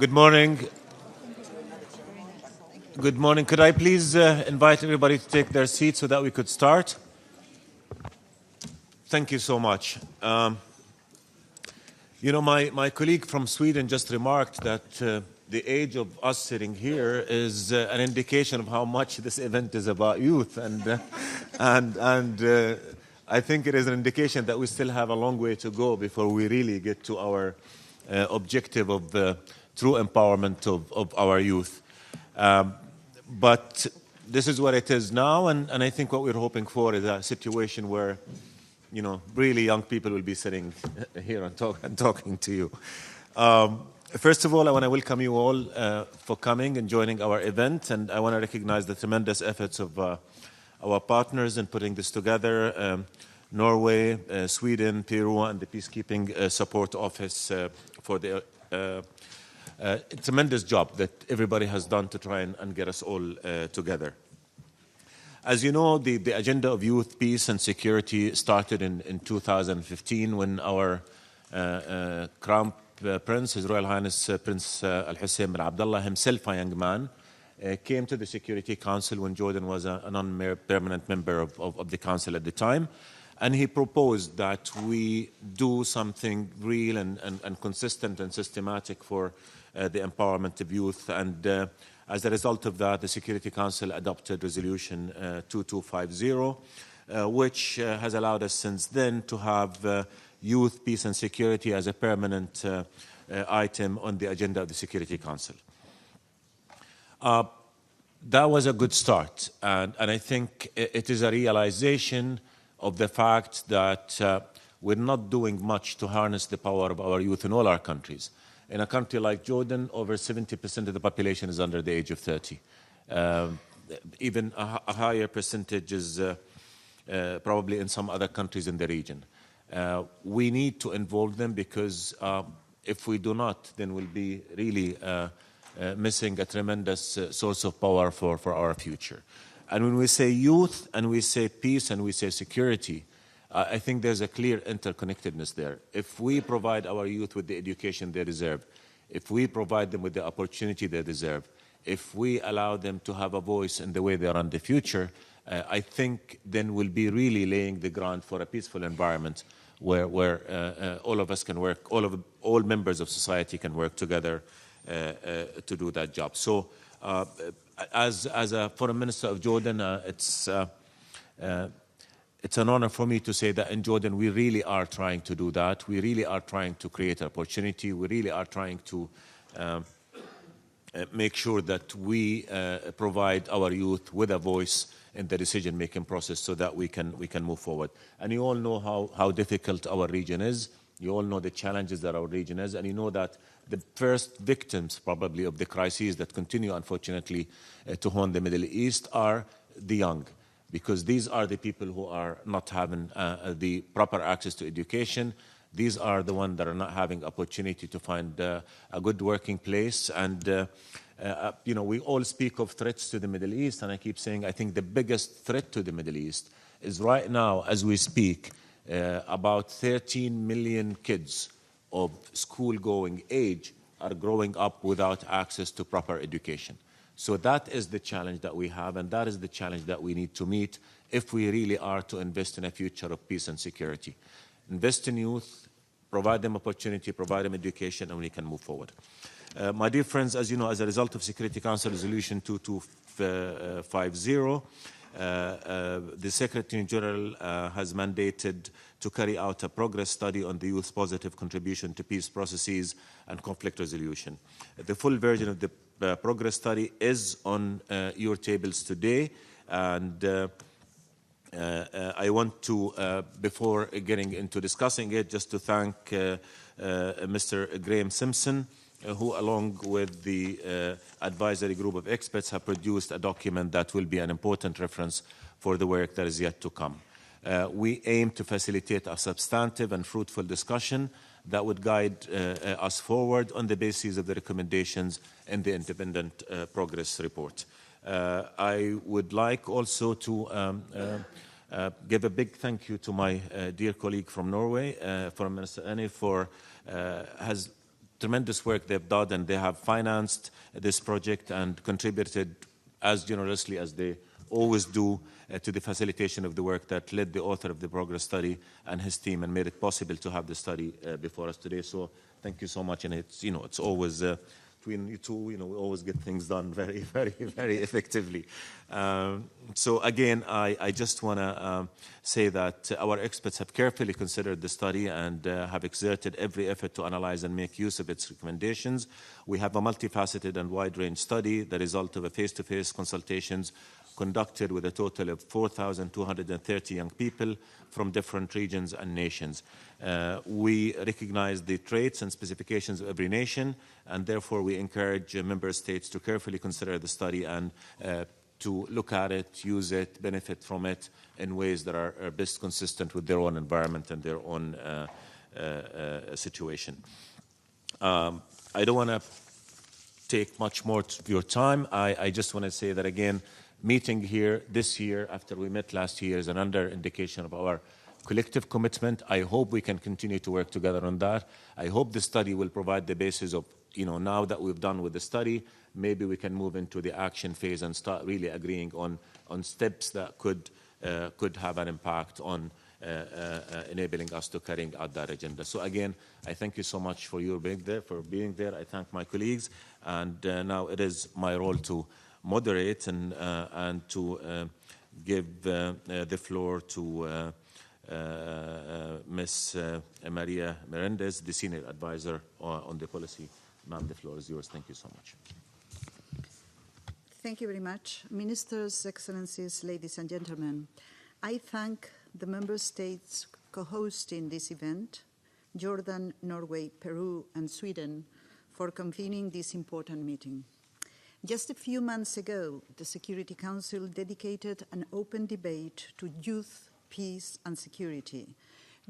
Good morning. Good morning. Could I please invite everybody to take their seats so that we could start? Thank you so much. My colleague from Sweden just remarked that the age of us sitting here is an indication of how much this event is about youth, and I think it is an indication that we still have a long way to go before we really get to our objective of true empowerment of our youth. But this is what it is now, and I think what we're hoping for is a situation where, really young people will be sitting here and talking to you. First of all, I want to welcome you all for coming and joining our event, and I want to recognize the tremendous efforts of our partners in putting this together, Norway, Sweden, Peru, and the Peacekeeping Support Office for the tremendous job that everybody has done to try and get us all together. As you know, the agenda of youth, peace, and security started in 2015 when our Crown Prince, His Royal Highness Prince Al-Hussein bin Abdullah, himself a young man, came to the Security Council when Jordan was a non-permanent member of the Council at the time. And he proposed that we do something real and consistent and systematic for the empowerment of youth. And as a result of that, the Security Council adopted Resolution 2250, which has allowed us since then to have youth, peace, and security as a permanent item on the agenda of the Security Council. That was a good start, and I think it is a realization of the fact that we're not doing much to harness the power of our youth in all our countries. In a country like Jordan, over 70% of the population is under the age of 30. Even a higher percentage is probably in some other countries in the region. We need to involve them because if we do not, then we'll be really missing a tremendous source of power for our future. And when we say youth, and we say peace, and we say security, I think there's a clear interconnectedness there. If we provide our youth with the education they deserve, if we provide them with the opportunity they deserve, if we allow them to have a voice in the way they run the future, I think then we'll be really laying the ground for a peaceful environment where all of us can work, all members of society can work together to do that job. So as a Foreign Minister of Jordan, it's an honor for me to say that in Jordan we really are trying to do that. We really are trying to create opportunity. We really are trying to make sure that we provide our youth with a voice in the decision-making process so that we can move forward. And you all know how difficult our region is. You all know the challenges that our region is, and you know that the first victims probably of the crises that continue, unfortunately, to haunt the Middle East are the young, because these are the people who are not having the proper access to education. These are the ones that are not having opportunity to find a good working place. And, we all speak of threats to the Middle East, and I keep saying I think the biggest threat to the Middle East is right now, as we speak, about 13 million kids of school-going age are growing up without access to proper education. So that is the challenge that we have, and that is the challenge that we need to meet if we really are to invest in a future of peace and security. Invest in youth, provide them opportunity, provide them education, and we can move forward. My dear friends, as you know, as a result of Security Council Resolution 2250, the Secretary General has mandated to carry out a progress study on the youth's positive contribution to peace processes and conflict resolution. The full version of the progress study is on your tables today, and I want to, before getting into discussing it, just to thank Mr. Graham Simpson, who along with the advisory group of experts have produced a document that will be an important reference for the work that is yet to come. We aim to facilitate a substantive and fruitful discussion that would guide us forward on the basis of the recommendations in the independent progress report. I would like also to give a big thank you to my dear colleague from Norway, Foreign Minister Annie, has tremendous work they've done, and they have financed this project and contributed as generously as they always do to the facilitation of the work that led the author of the progress study and his team and made it possible to have the study before us today. So thank you so much. And it's, it's always between you two, we always get things done very, very, very effectively. So again, I just want to say that our experts have carefully considered the study and have exerted every effort to analyze and make use of its recommendations. We have a multifaceted and wide-range study, the result of a face-to-face consultations conducted with a total of 4,230 young people from different regions and nations. We recognize the traits and specifications of every nation, and therefore we encourage member states to carefully consider the study and to look at it, use it, benefit from it in ways that are best consistent with their own environment and their own situation. I don't want to take much more of your time. I just want to say that, again, meeting here this year after we met last year is another indication of our collective commitment. I hope we can continue to work together on that. I hope the study will provide the basis of, now that we've done with the study, maybe we can move into the action phase and start really agreeing on steps that could have an impact on enabling us to carrying out that agenda. So again, I thank you so much for your being there. I thank my colleagues, and now it is my role to moderate and to give the floor to Ms. Maria Menendez, the Senior Advisor on the policy. Ma'am, the floor is yours. Thank you so much. Thank you very much. Ministers, Excellencies, ladies and gentlemen, I thank the member states co-hosting this event, Jordan, Norway, Peru, and Sweden, for convening this important meeting. Just a few months ago, the Security Council dedicated an open debate to youth, peace, and security,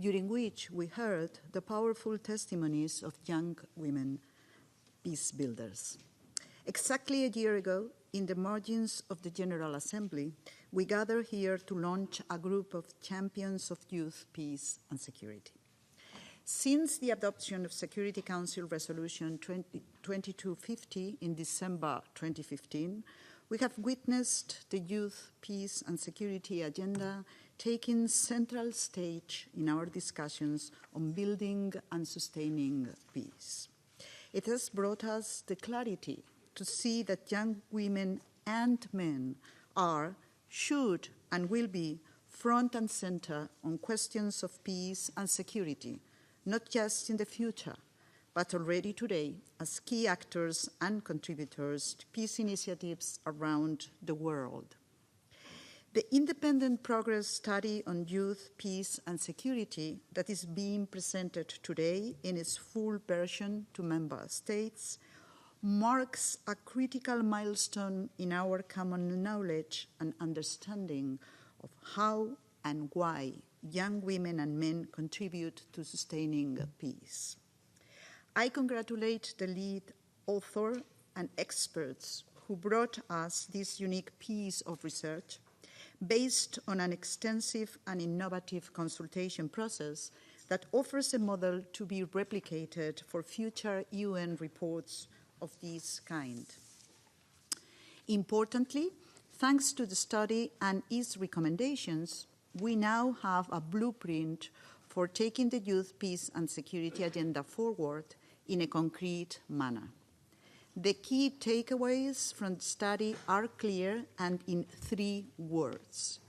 during which we heard the powerful testimonies of young women peace builders. Exactly a year ago, in the margins of the General Assembly, we gathered here to launch a group of champions of youth, peace, and security. Since the adoption of Security Council Resolution 2250 in December 2015, we have witnessed the youth, peace, and security agenda taking central stage in our discussions on building and sustaining peace. It has brought us the clarity to see that young women and men are, should, and will be front and center on questions of peace and security, not just in the future, but already today as key actors and contributors to peace initiatives around the world. The independent progress study on youth, peace, and security that is being presented today in its full version to member states marks a critical milestone in our common knowledge and understanding of how and why young women and men contribute to sustaining peace. I congratulate the lead author and experts who brought us this unique piece of research based on an extensive and innovative consultation process that offers a model to be replicated for future UN reports of this kind. Importantly, thanks to the study and its recommendations, we now have a blueprint for taking the youth, peace, and security agenda forward in a concrete manner. The key takeaways from the study are clear and in 3 words: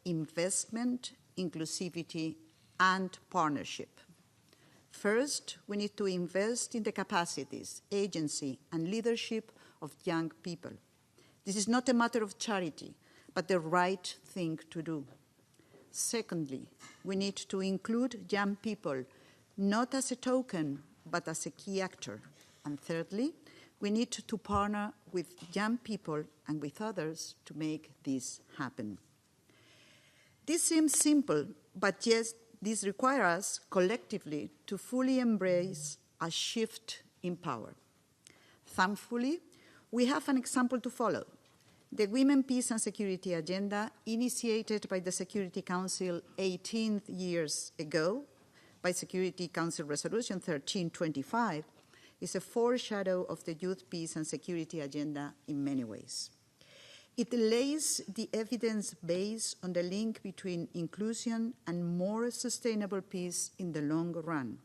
investment, inclusivity, and partnership. First, we need to invest in the capacities, agency, and leadership of young people. This is not a matter of charity, but the right thing to do. Secondly, we need to include young people, not as a token, but as a key actor. And thirdly, we need to partner with young people and with others to make this happen. This seems simple, but yes, this requires us collectively to fully embrace a shift in power. Thankfully, we have an example to follow. The Women, Peace and Security Agenda, initiated by the Security Council 18 years ago by Security Council Resolution 1325, is a foreshadow of the youth peace and security agenda in many ways. It lays the evidence base on the link between inclusion and more sustainable peace in the long run.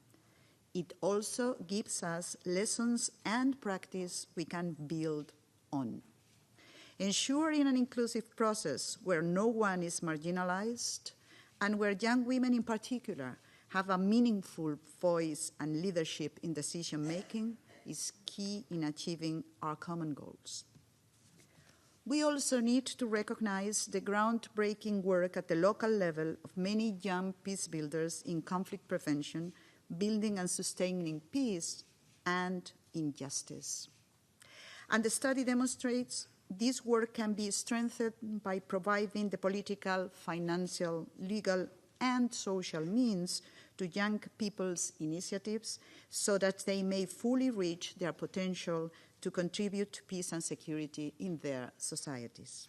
It also gives us lessons and practice we can build on. Ensuring an inclusive process where no one is marginalized and where young women in particular have a meaningful voice and leadership in decision-making is key in achieving our common goals. We also need to recognize the groundbreaking work at the local level of many young peace builders in conflict prevention, building and sustaining peace, and injustice. And the study demonstrates this work can be strengthened by providing the political, financial, legal, and social means to young people's initiatives so that they may fully reach their potential to contribute to peace and security in their societies.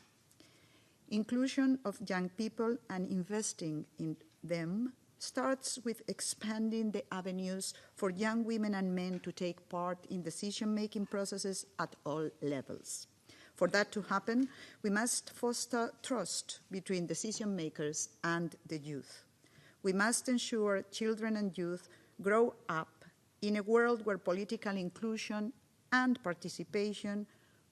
Inclusion of young people and investing in them starts with expanding the avenues for young women and men to take part in decision-making processes at all levels. For that to happen, we must foster trust between decision makers and the youth. We must ensure children and youth grow up in a world where political inclusion and participation,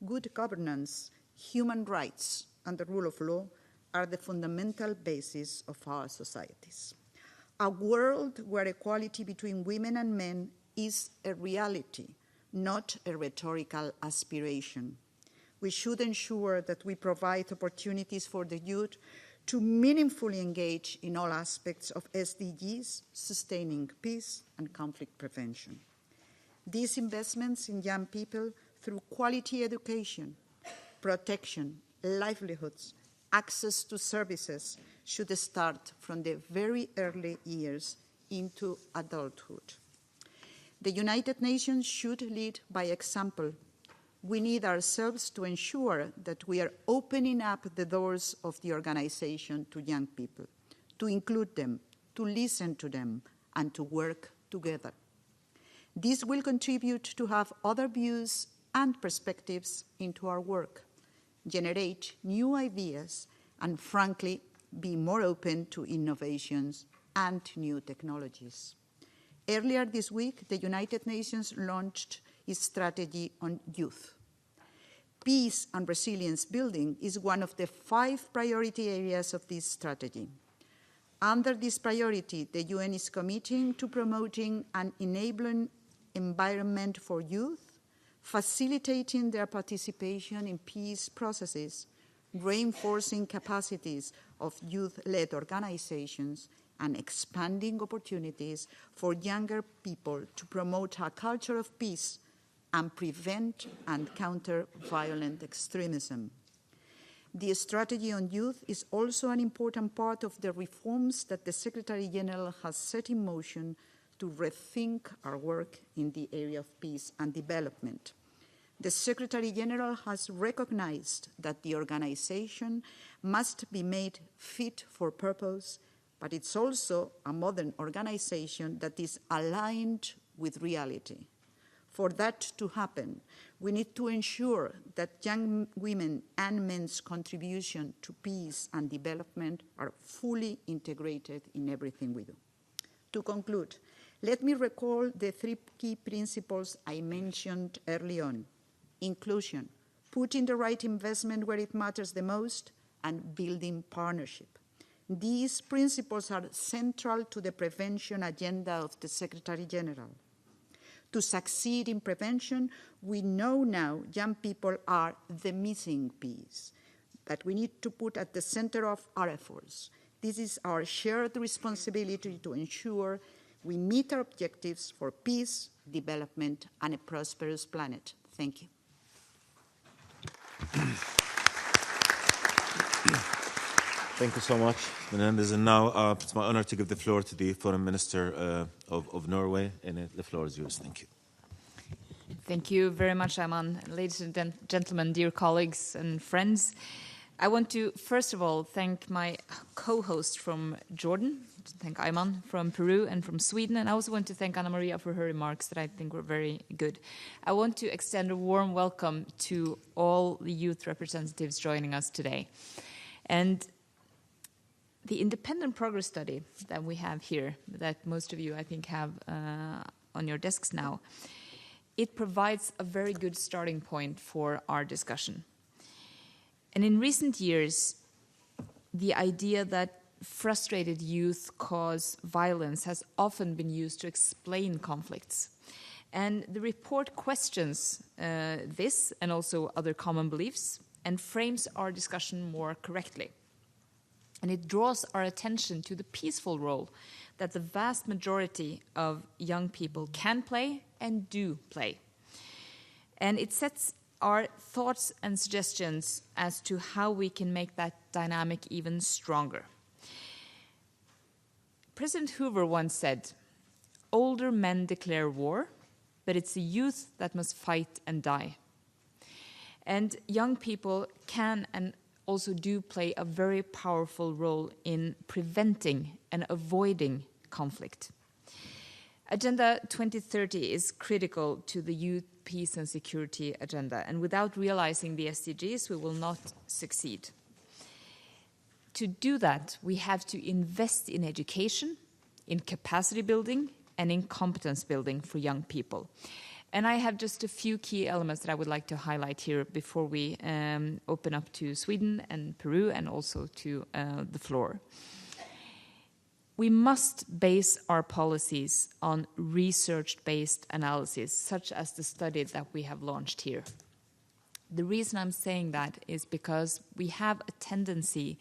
good governance, human rights, and the rule of law are the fundamental basis of our societies. A world where equality between women and men is a reality, not a rhetorical aspiration. We should ensure that we provide opportunities for the youth to meaningfully engage in all aspects of SDGs, sustaining peace and conflict prevention. These investments in young people through quality education, protection, livelihoods, access to services should start from the very early years into adulthood. The United Nations should lead by example. We need ourselves to ensure that we are opening up the doors of the organization to young people, to include them, to listen to them, and to work together. This will contribute to have other views and perspectives into our work, generate new ideas, and frankly, be more open to innovations and new technologies. Earlier this week, the United Nations launched its strategy on youth. Peace and resilience building is one of the 5 priority areas of this strategy. Under this priority, the UN is committing to promoting an enabling environment for youth, facilitating their participation in peace processes, reinforcing capacities of youth-led organizations, and expanding opportunities for younger people to promote a culture of peace and prevent and counter violent extremism. The strategy on youth is also an important part of the reforms that the Secretary General has set in motion to rethink our work in the area of peace and development. The Secretary General has recognized that the organization must be made fit for purpose, but it's also a modern organization that is aligned with reality. For that to happen, we need to ensure that young women and men's contribution to peace and development are fully integrated in everything we do. To conclude, let me recall the 3 key principles I mentioned early on. Inclusion, putting the right investment where it matters the most, and building partnership. These principles are central to the prevention agenda of the Secretary General. To succeed in prevention, we know now young people are the missing piece that we need to put at the center of our efforts. This is our shared responsibility to ensure we meet our objectives for peace, development, and a prosperous planet. Thank you. Thank you so much, Menendez. And now it's my honor to give the floor to the Foreign Minister of Norway, and the floor is yours. Thank you. Thank you very much, Ayman. Ladies and gentlemen, dear colleagues and friends, I want to, first of all, thank my co-host from Jordan, thank Ayman from Peru and from Sweden, and I also want to thank Anna Maria for her remarks that I think were very good. I want to extend a warm welcome to all the youth representatives joining us today. And the independent progress study that we have here, that most of you, I think, have on your desks now, it provides a very good starting point for our discussion. And in recent years, the idea that frustrated youth cause violence has often been used to explain conflicts. And the report questions this and also other common beliefs and frames our discussion more correctly. And it draws our attention to the peaceful role that the vast majority of young people can play and do play. And it sets our thoughts and suggestions as to how we can make that dynamic even stronger. President Hoover once said, "Older men declare war, but it's the youth that must fight and die." And young people can and also do play a very powerful role in preventing and avoiding conflict. Agenda 2030 is critical to the youth, peace and security agenda, and without realizing the SDGs, we will not succeed. To do that, we have to invest in education, in capacity building, and in competence building for young people. And I have just a few key elements that I would like to highlight here before we open up to Sweden and Peru and also to the floor. We must base our policies on research-based analysis, such as the study that we have launched here. The reason I'm saying that is because we have a tendency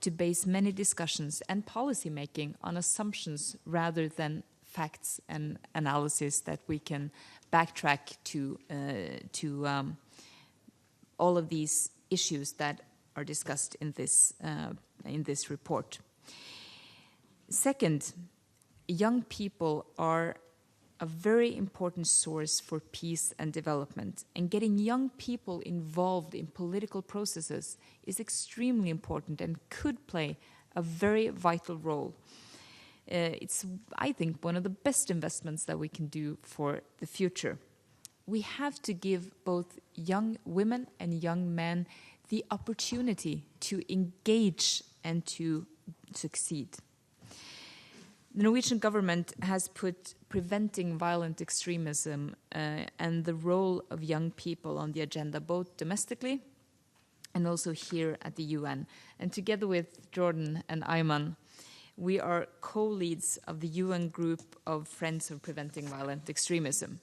to base many discussions and policy making on assumptions rather than facts and analysis that we can backtrack to all of these issues that are discussed in this report. Second, young people are a very important source for peace and development, and getting young people involved in political processes is extremely important and could play a very vital role. It's, I think, one of the best investments that we can do for the future. We have to give both young women and young men the opportunity to engage and to succeed. The Norwegian government has put preventing violent extremism and the role of young people on the agenda, both domestically and also here at the UN. And together with Jordan and Ayman, we are co-leads of the UN group of Friends of Preventing Violent Extremism.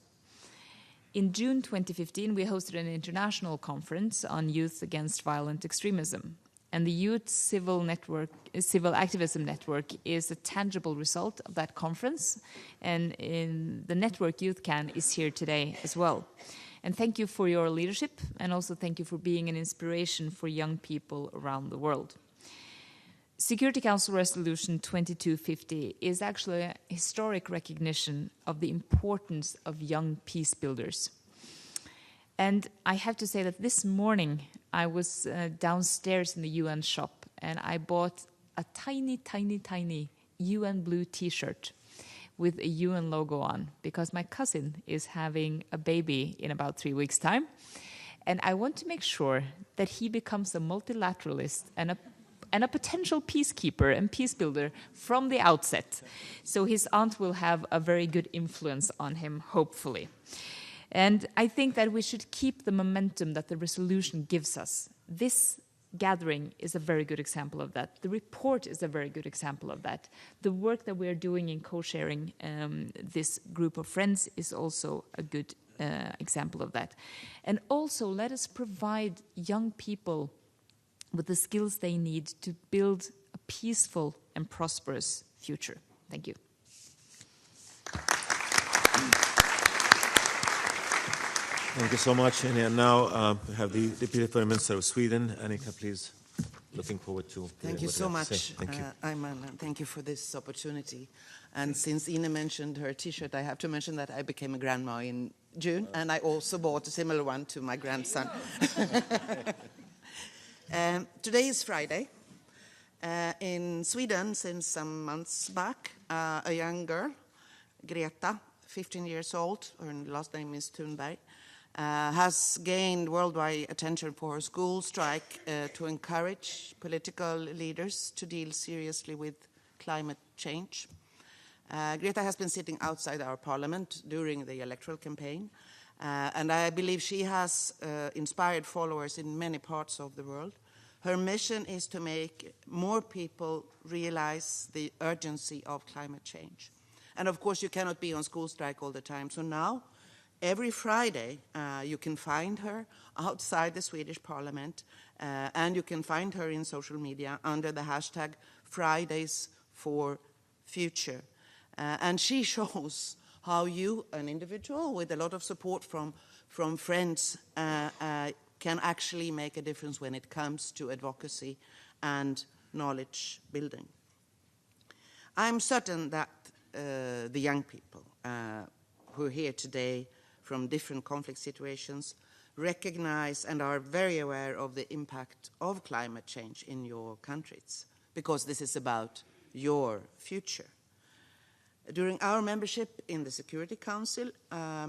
In June 2015, we hosted an international conference on youth against violent extremism. And the Youth Civil Activism Network is a tangible result of that conference. And the network Youth Can is here today as well. And thank you for your leadership, and also thank you for being an inspiration for young people around the world. Security Council Resolution 2250 is actually a historic recognition of the importance of young peace builders. And I have to say that this morning I was downstairs in the UN shop and I bought a tiny, tiny, tiny UN blue t-shirt with a UN logo on because my cousin is having a baby in about 3 weeks' time. And I want to make sure that he becomes a multilateralist and a potential peacekeeper and peace builder from the outset. So his aunt will have a very good influence on him, hopefully. And I think that we should keep the momentum that the resolution gives us. This gathering is a very good example of that. The report is a very good example of that. The work that we are doing in co-sharing this group of friends is also a good example of that. And also, let us provide young people with the skills they need to build a peaceful and prosperous future. Thank you. Thank you so much, Annie. And now we have the Deputy Foreign Minister of Sweden. Annika, please. Looking forward to Thank you so much, Thank you. Ayman, and thank you for this opportunity. And since Ine mentioned her T-shirt, I have to mention that I became a grandma in June, and I also bought a similar one to my grandson. Today is Friday. In Sweden, since some months back, a young girl, Greta, 15 years old, her last name is Thunberg, has gained worldwide attention for her school strike to encourage political leaders to deal seriously with climate change. Greta has been sitting outside our parliament during the electoral campaign, and I believe she has inspired followers in many parts of the world. Her mission is to make more people realize the urgency of climate change. And of course, you cannot be on school strike all the time. So now, every Friday, you can find her outside the Swedish parliament, and you can find her in social media under the hashtag Fridays for Future. And she shows how you, an individual with a lot of support from friends, can actually make a difference when it comes to advocacy and knowledge building. I'm certain that the young people who are here today from different conflict situations recognize and are very aware of the impact of climate change in your countries, because this is about your future. During our membership in the Security Council,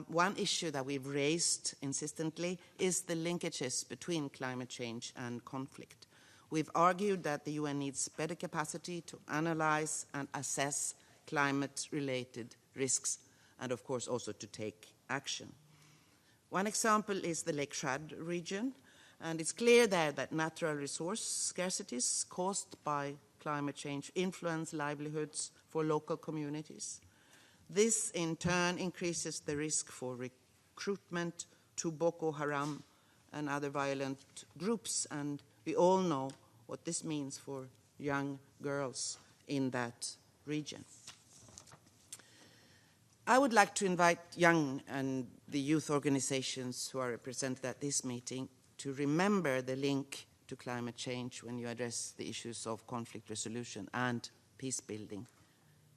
one issue that we've raised insistently is the linkages between climate change and conflict. We've argued that the UN needs better capacity to analyze and assess climate-related risks, and of course also to take action. One example is the Lake Chad region, and it's clear there that natural resource scarcities caused by climate change influence livelihoods for local communities. This, in turn, increases the risk for recruitment to Boko Haram and other violent groups, and we all know what this means for young girls in that region. I would like to invite young and the youth organizations who are represented at this meeting to remember the link to climate change when you address the issues of conflict resolution and peace building,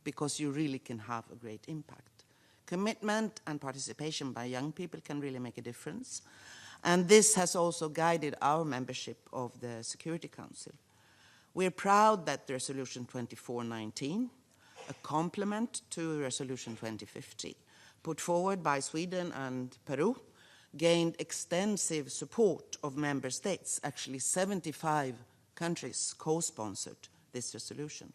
because you really can have a great impact. Commitment and participation by young people can really make a difference, and this has also guided our membership of the Security Council. We're proud that the Resolution 2419, a complement to Resolution 2050, put forward by Sweden and Peru, gained extensive support of member states. Actually, 75 countries co-sponsored this resolution.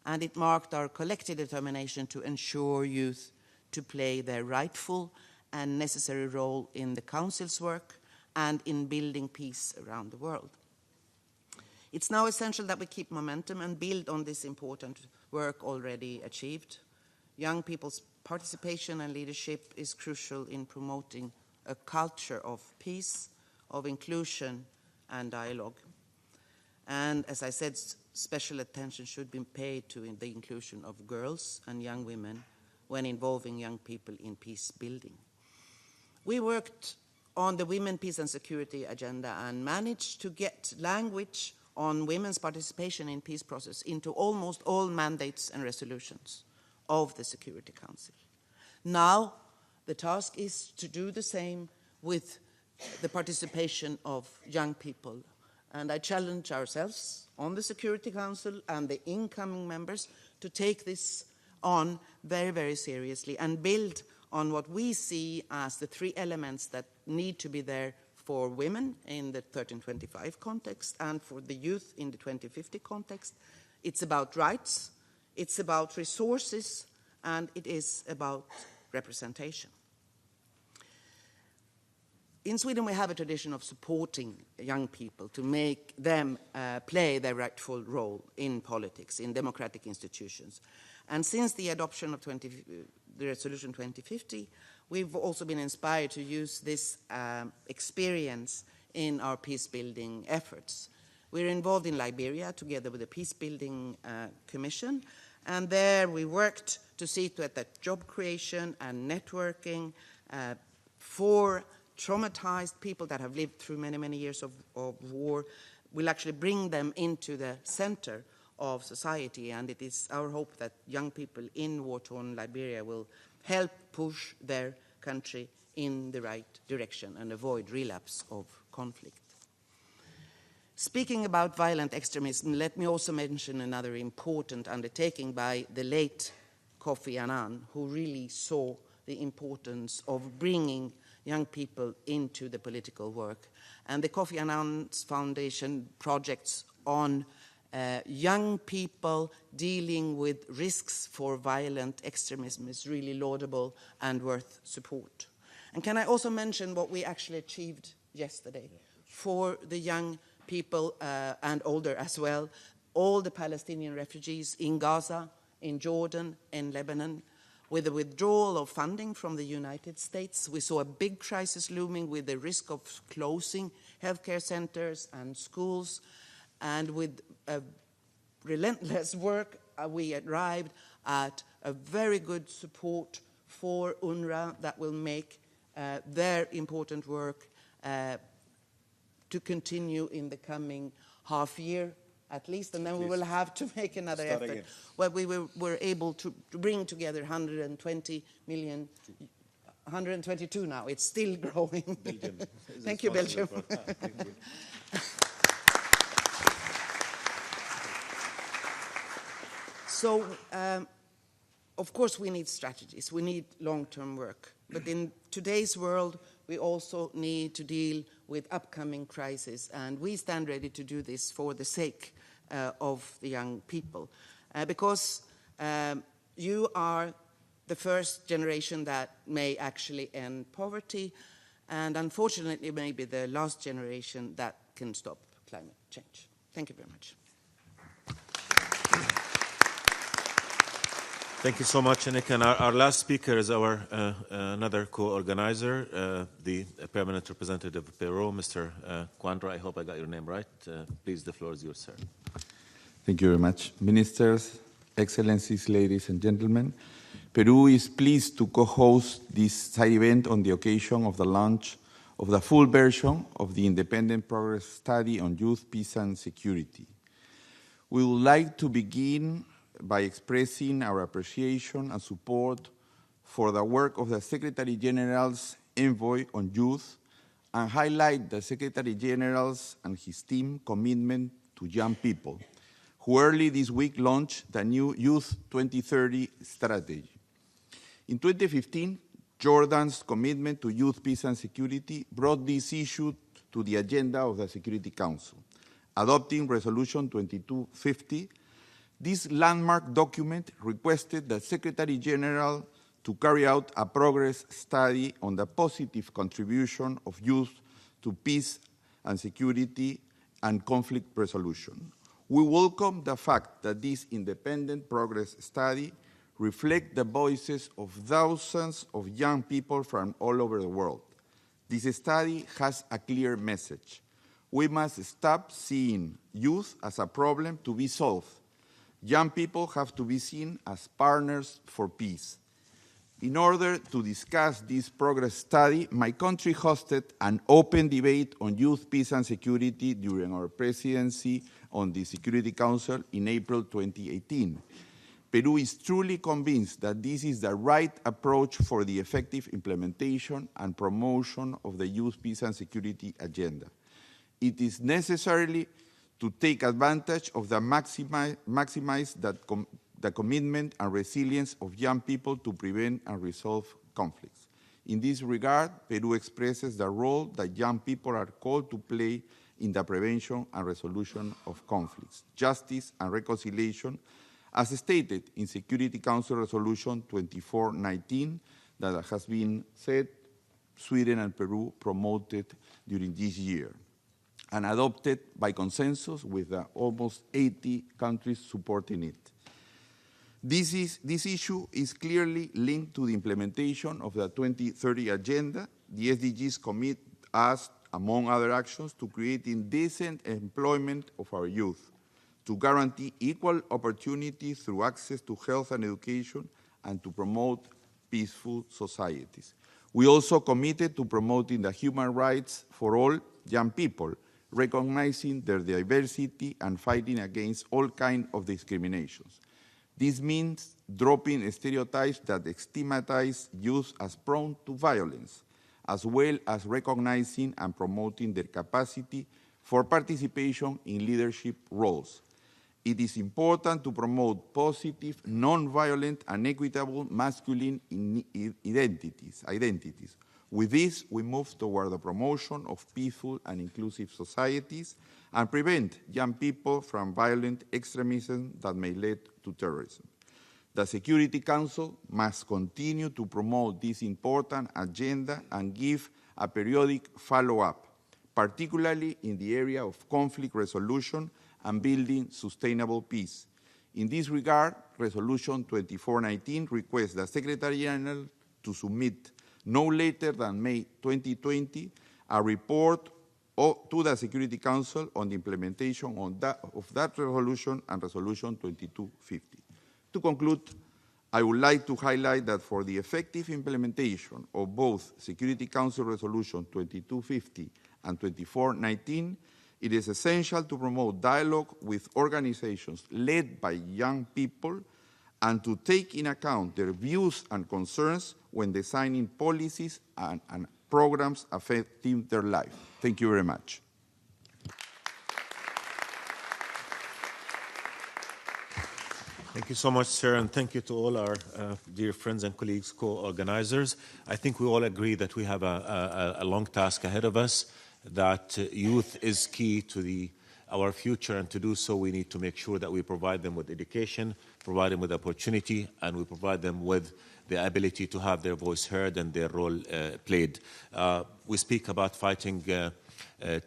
And it marked our collective determination to ensure youth to play their rightful and necessary role in the Council's work and in building peace around the world. It's now essential that we keep momentum and build on this important work already achieved. Young people's participation and leadership is crucial in promoting a culture of peace, of inclusion, and dialogue. And as I said, special attention should be paid to the inclusion of girls and young women when involving young people in peace building. We worked on the Women, Peace and Security agenda and managed to get language on women's participation in peace process into almost all mandates and resolutions of the Security Council. Now, the task is to do the same with the participation of young people. And I challenge ourselves on the Security Council and the incoming members to take this on very, very seriously and build on what we see as the three elements that need to be there for women in the 1325 context and for the youth in the 2050 context. It's about rights, it's about resources, and it is about representation. In Sweden, we have a tradition of supporting young people to make them play their rightful role in politics, in democratic institutions. And since the adoption of the Resolution 2050, we've also been inspired to use this experience in our peace-building efforts. We're involved in Liberia together with the Peacebuilding Commission, and there we worked to see to it that job creation and networking for traumatized people that have lived through many, many years of war will actually bring them into the center of society, and it is our hope that young people in war-torn Liberia will help push their country in the right direction and avoid relapse of conflict. Speaking about violent extremism, let me also mention another important undertaking by the late Kofi Annan, who really saw the importance of bringing young people into the political work. And the Kofi Annan's Foundation projects on young people dealing with risks for violent extremism is really laudable and worth support. And can I also mention what we actually achieved yesterday for the young people and older as well, all the Palestinian refugees in Gaza, in Jordan, in Lebanon. With the withdrawal of funding from the United States, we saw a big crisis looming with the risk of closing healthcare centers and schools. And with relentless work, we arrived at a very good support for UNRWA that will make their important work to continue in the coming half year at least, and then we will have to make another effort. Again. Well, we were able to bring together 120 million, 122 now. It's still growing. Thank you, Belgium. Thank you. So, of course, we need strategies. We need long-term work. But in today's world, we also need to deal with upcoming crises, and we stand ready to do this for the sake of the young people, because you are the first generation that may actually end poverty, and unfortunately maybe the last generation that can stop climate change. Thank you very much. Thank you so much, Annika. And our last speaker is our another co-organizer, the permanent representative of Peru, Mr. Cuandro. I hope I got your name right. Please, the floor is yours, sir. Thank you very much. Ministers, Excellencies, ladies and gentlemen, Peru is pleased to co-host this side event on the occasion of the launch of the full version of the Independent Progress Study on Youth, Peace and Security. We would like to begin by expressing our appreciation and support for the work of the Secretary General's Envoy on Youth and highlight the Secretary General's and his team commitment to young people, who early this week launched the new Youth 2030 strategy. In 2015, Jordan's commitment to youth, peace and security brought this issue to the agenda of the Security Council. Adopting Resolution 2250, this landmark document requested the Secretary General to carry out a progress study on the positive contribution of youth to peace and security and conflict resolution. We welcome the fact that this independent progress study reflects the voices of thousands of young people from all over the world. This study has a clear message. We must stop seeing youth as a problem to be solved. Young people have to be seen as partners for peace. In order to discuss this progress study, my country hosted an open debate on youth, peace and security during our presidency on the Security Council in April 2018. Peru is truly convinced that this is the right approach for the effective implementation and promotion of the youth, peace and security agenda. It is necessary to take advantage of the maximize the commitment and resilience of young people to prevent and resolve conflicts. In this regard, Peru expresses the role that young people are called to play in the prevention and resolution of conflicts, justice and reconciliation, as stated in Security Council Resolution 2419 that has been said, Sweden and Peru promoted during this year, and adopted by consensus with almost 80 countries supporting it. This issue is clearly linked to the implementation of the 2030 Agenda. The SDGs commit us, among other actions, to creating decent employment of our youth, to guarantee equal opportunity through access to health and education, and to promote peaceful societies. We also committed to promoting the human rights for all young people, recognizing their diversity and fighting against all kinds of discriminations. This means dropping stereotypes that stigmatize youth as prone to violence, as well as recognizing and promoting their capacity for participation in leadership roles. It is important to promote positive, non-violent, and equitable masculine identities. With this, we move toward the promotion of peaceful and inclusive societies and prevent young people from violent extremism that may lead to terrorism. The Security Council must continue to promote this important agenda and give a periodic follow-up, particularly in the area of conflict resolution and building sustainable peace. In this regard, Resolution 2419 requests the Secretary General to submit no later than May 2020 a report to the Security Council on the implementation of that resolution and Resolution 2250. To conclude, I would like to highlight that for the effective implementation of both Security Council Resolution 2250 and 2419, it is essential to promote dialogue with organizations led by young people and to take in account their views and concerns when designing policies and programs affecting their life. Thank you very much. Thank you so much, sir, and thank you to all our dear friends and colleagues, co-organizers. I think we all agree that we have a long task ahead of us, that youth is key to our future, and to do so we need to make sure that we provide them with education, provide them with opportunity, and we provide them with the ability to have their voice heard and their role played. We speak about fighting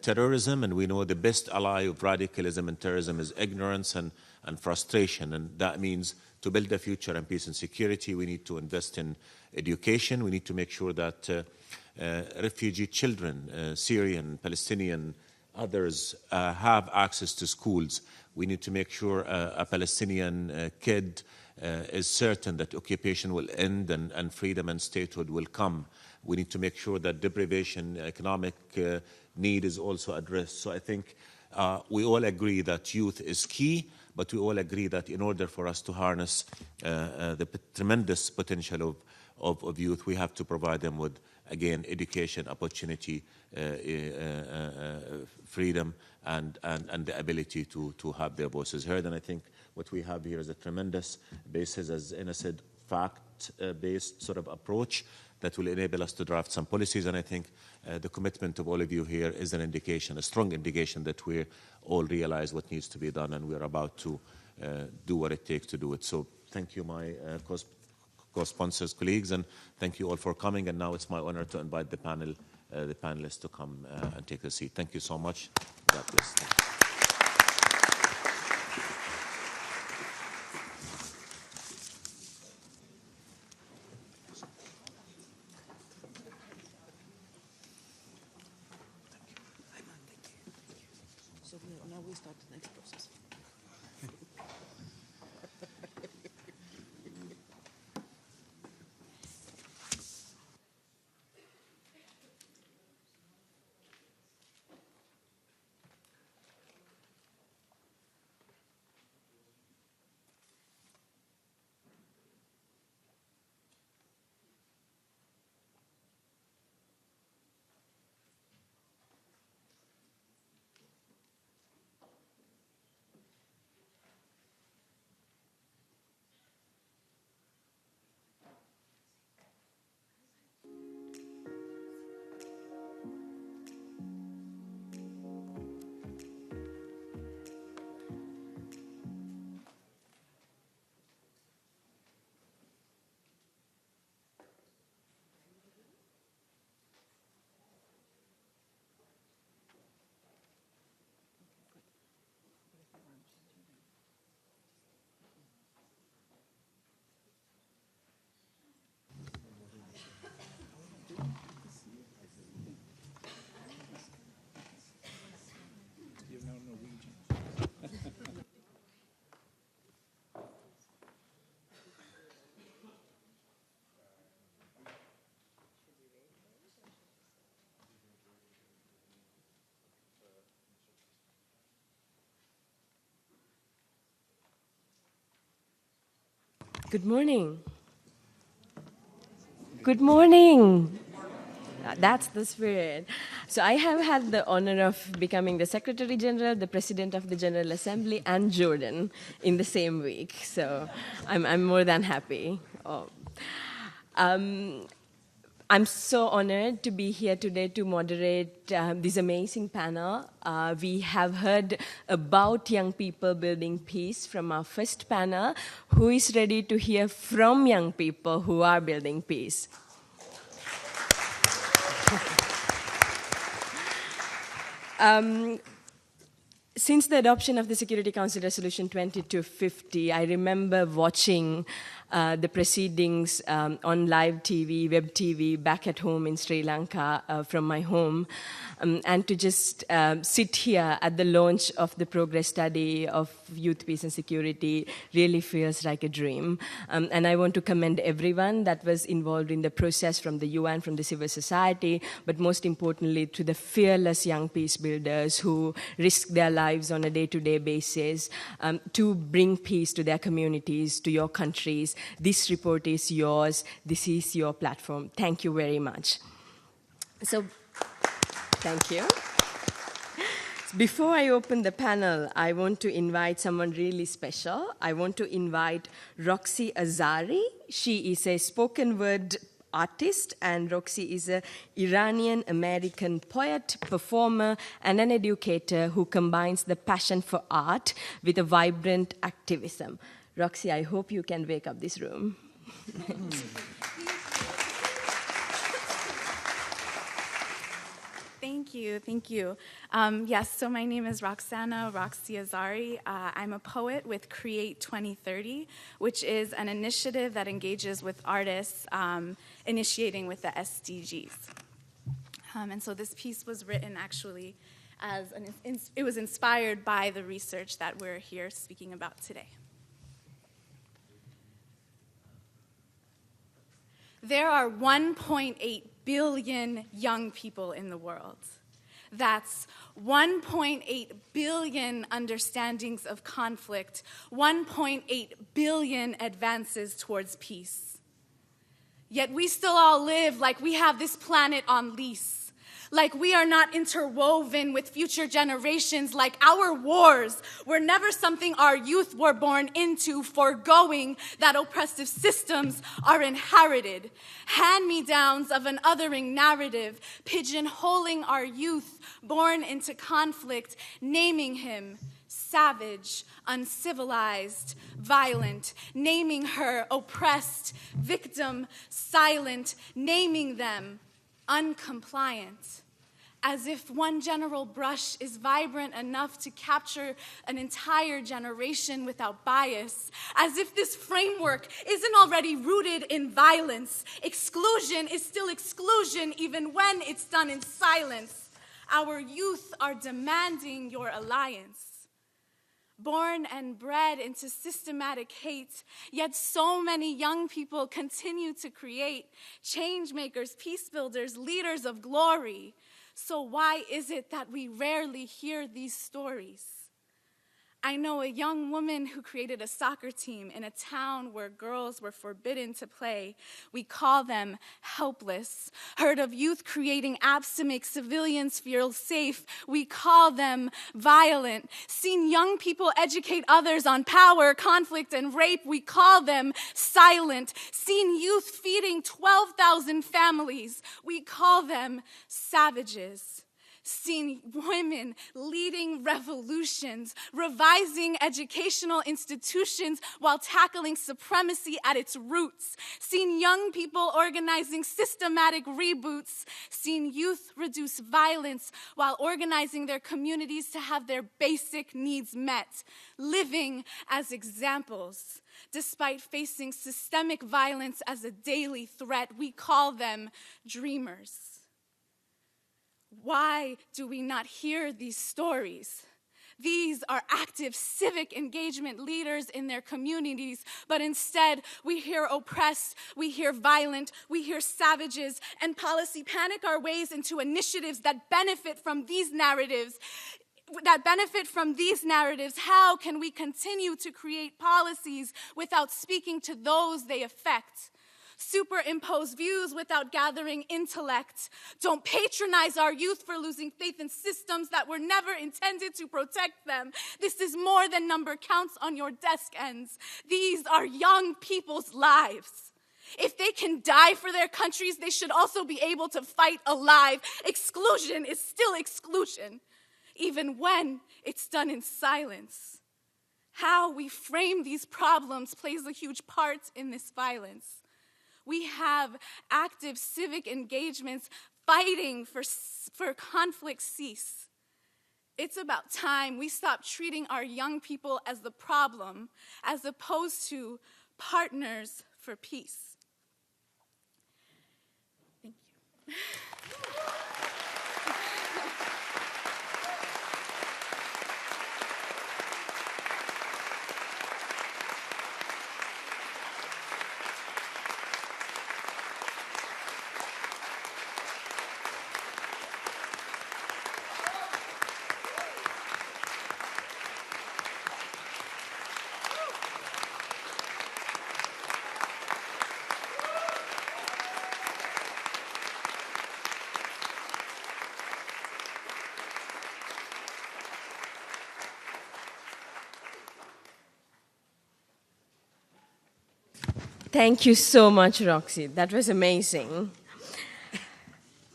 terrorism, and we know the best ally of radicalism and terrorism is ignorance and frustration, and that means to build a future and peace and security, we need to invest in education. We need to make sure that refugee children, Syrian, Palestinian, others have access to schools. We need to make sure a Palestinian kid is certain that occupation will end and freedom and statehood will come. We need to make sure that deprivation, economic need is also addressed. So I think we all agree that youth is key, but we all agree that in order for us to harness the tremendous potential of youth, we have to provide them with, again, education, opportunity, freedom, and the ability to have their voices heard. And I think what we have here is a tremendous basis, as Ina said, fact-based sort of approach that will enable us to draft some policies. And I think the commitment of all of you here is an indication, a strong indication that we all realize what needs to be done, and we're about to do what it takes to do it. So thank you, my co-sponsors, colleagues, and thank you all for coming. And now it's my honor to invite the panelists to come and take a seat. Thank you so much. God bless. So now we start the next process. Good morning. Good morning. That's the spirit. So I have had the honor of becoming the Secretary General, the President of the General Assembly, and Jordan in the same week. So I'm more than happy. I'm so honored to be here today to moderate this amazing panel. We have heard about young people building peace from our first panel. Who is ready to hear from young people who are building peace? Since the adoption of the Security Council Resolution 2250, I remember watching the proceedings on live TV, web TV, back at home in Sri Lanka from my home, and to just sit here at the launch of the progress study of youth, peace, and security really feels like a dream. And I want to commend everyone that was involved in the process, from the UN, from the civil society, but most importantly to the fearless young peace builders who risk their lives on a day-to-day basis to bring peace to their communities, to your countries. This report is yours. This is your platform. Thank you very much. So, thank you. Before I open the panel, I want to invite someone really special. I want to invite Roxy Azari. She is a spoken word artist, and Roxy is an Iranian-American poet, performer, and an educator who combines the passion for art with a vibrant activism. Roxy, I hope you can wake up this room. Thank you, thank you. Yes, so my name is Roxy Azari. I'm a poet with Create 2030, which is an initiative that engages with artists, initiating with the SDGs. And so this piece was written actually as it was inspired by the research that we're here speaking about today. There are 1.8 billion young people in the world. That's 1.8 billion understandings of conflict, 1.8 billion advances towards peace. Yet we still all live like we have this planet on lease, like we are not interwoven with future generations, like our wars were never something our youth were born into, foregoing that oppressive systems are inherited, hand-me-downs of an othering narrative, pigeonholing our youth born into conflict, naming him savage, uncivilized, violent, naming her oppressed, victim, silent, naming them uncompliant. As if one general brush is vibrant enough to capture an entire generation without bias. As if this framework isn't already rooted in violence. Exclusion is still exclusion even when it's done in silence. Our youth are demanding your alliance. Born and bred into systematic hate, yet so many young people continue to create change makers, peace builders, leaders of glory. So why is it that we rarely hear these stories? I know a young woman who created a soccer team in a town where girls were forbidden to play. We call them helpless. Heard of youth creating apps to make civilians feel safe. We call them violent. Seen young people educate others on power, conflict, and rape. We call them silent. Seen youth feeding 12,000 families. We call them savages. Seen women leading revolutions, revising educational institutions while tackling supremacy at its roots. Seen young people organizing systematic reboots. Seen youth reduce violence while organizing their communities to have their basic needs met. Living as examples. Despite facing systemic violence as a daily threat, we call them dreamers. Why do we not hear these stories? These are active civic engagement leaders in their communities, but instead we hear oppressed, we hear violent, we hear savages, and policy panic our ways into initiatives that benefit from these narratives. How can we continue to create policies without speaking to those they affect? superimpose views without gathering intellect. Don't patronize our youth for losing faith in systems that were never intended to protect them. This is more than number counts on your desk ends. These are young people's lives. If they can die for their countries, they should also be able to fight alive. Exclusion is still exclusion, even when it's done in silence. How we frame these problems plays a huge part in this violence. We have active civic engagements fighting for conflict cease. It's about time we stop treating our young people as the problem, as opposed to partners for peace. Thank you. Thank you so much, Roxy. That was amazing.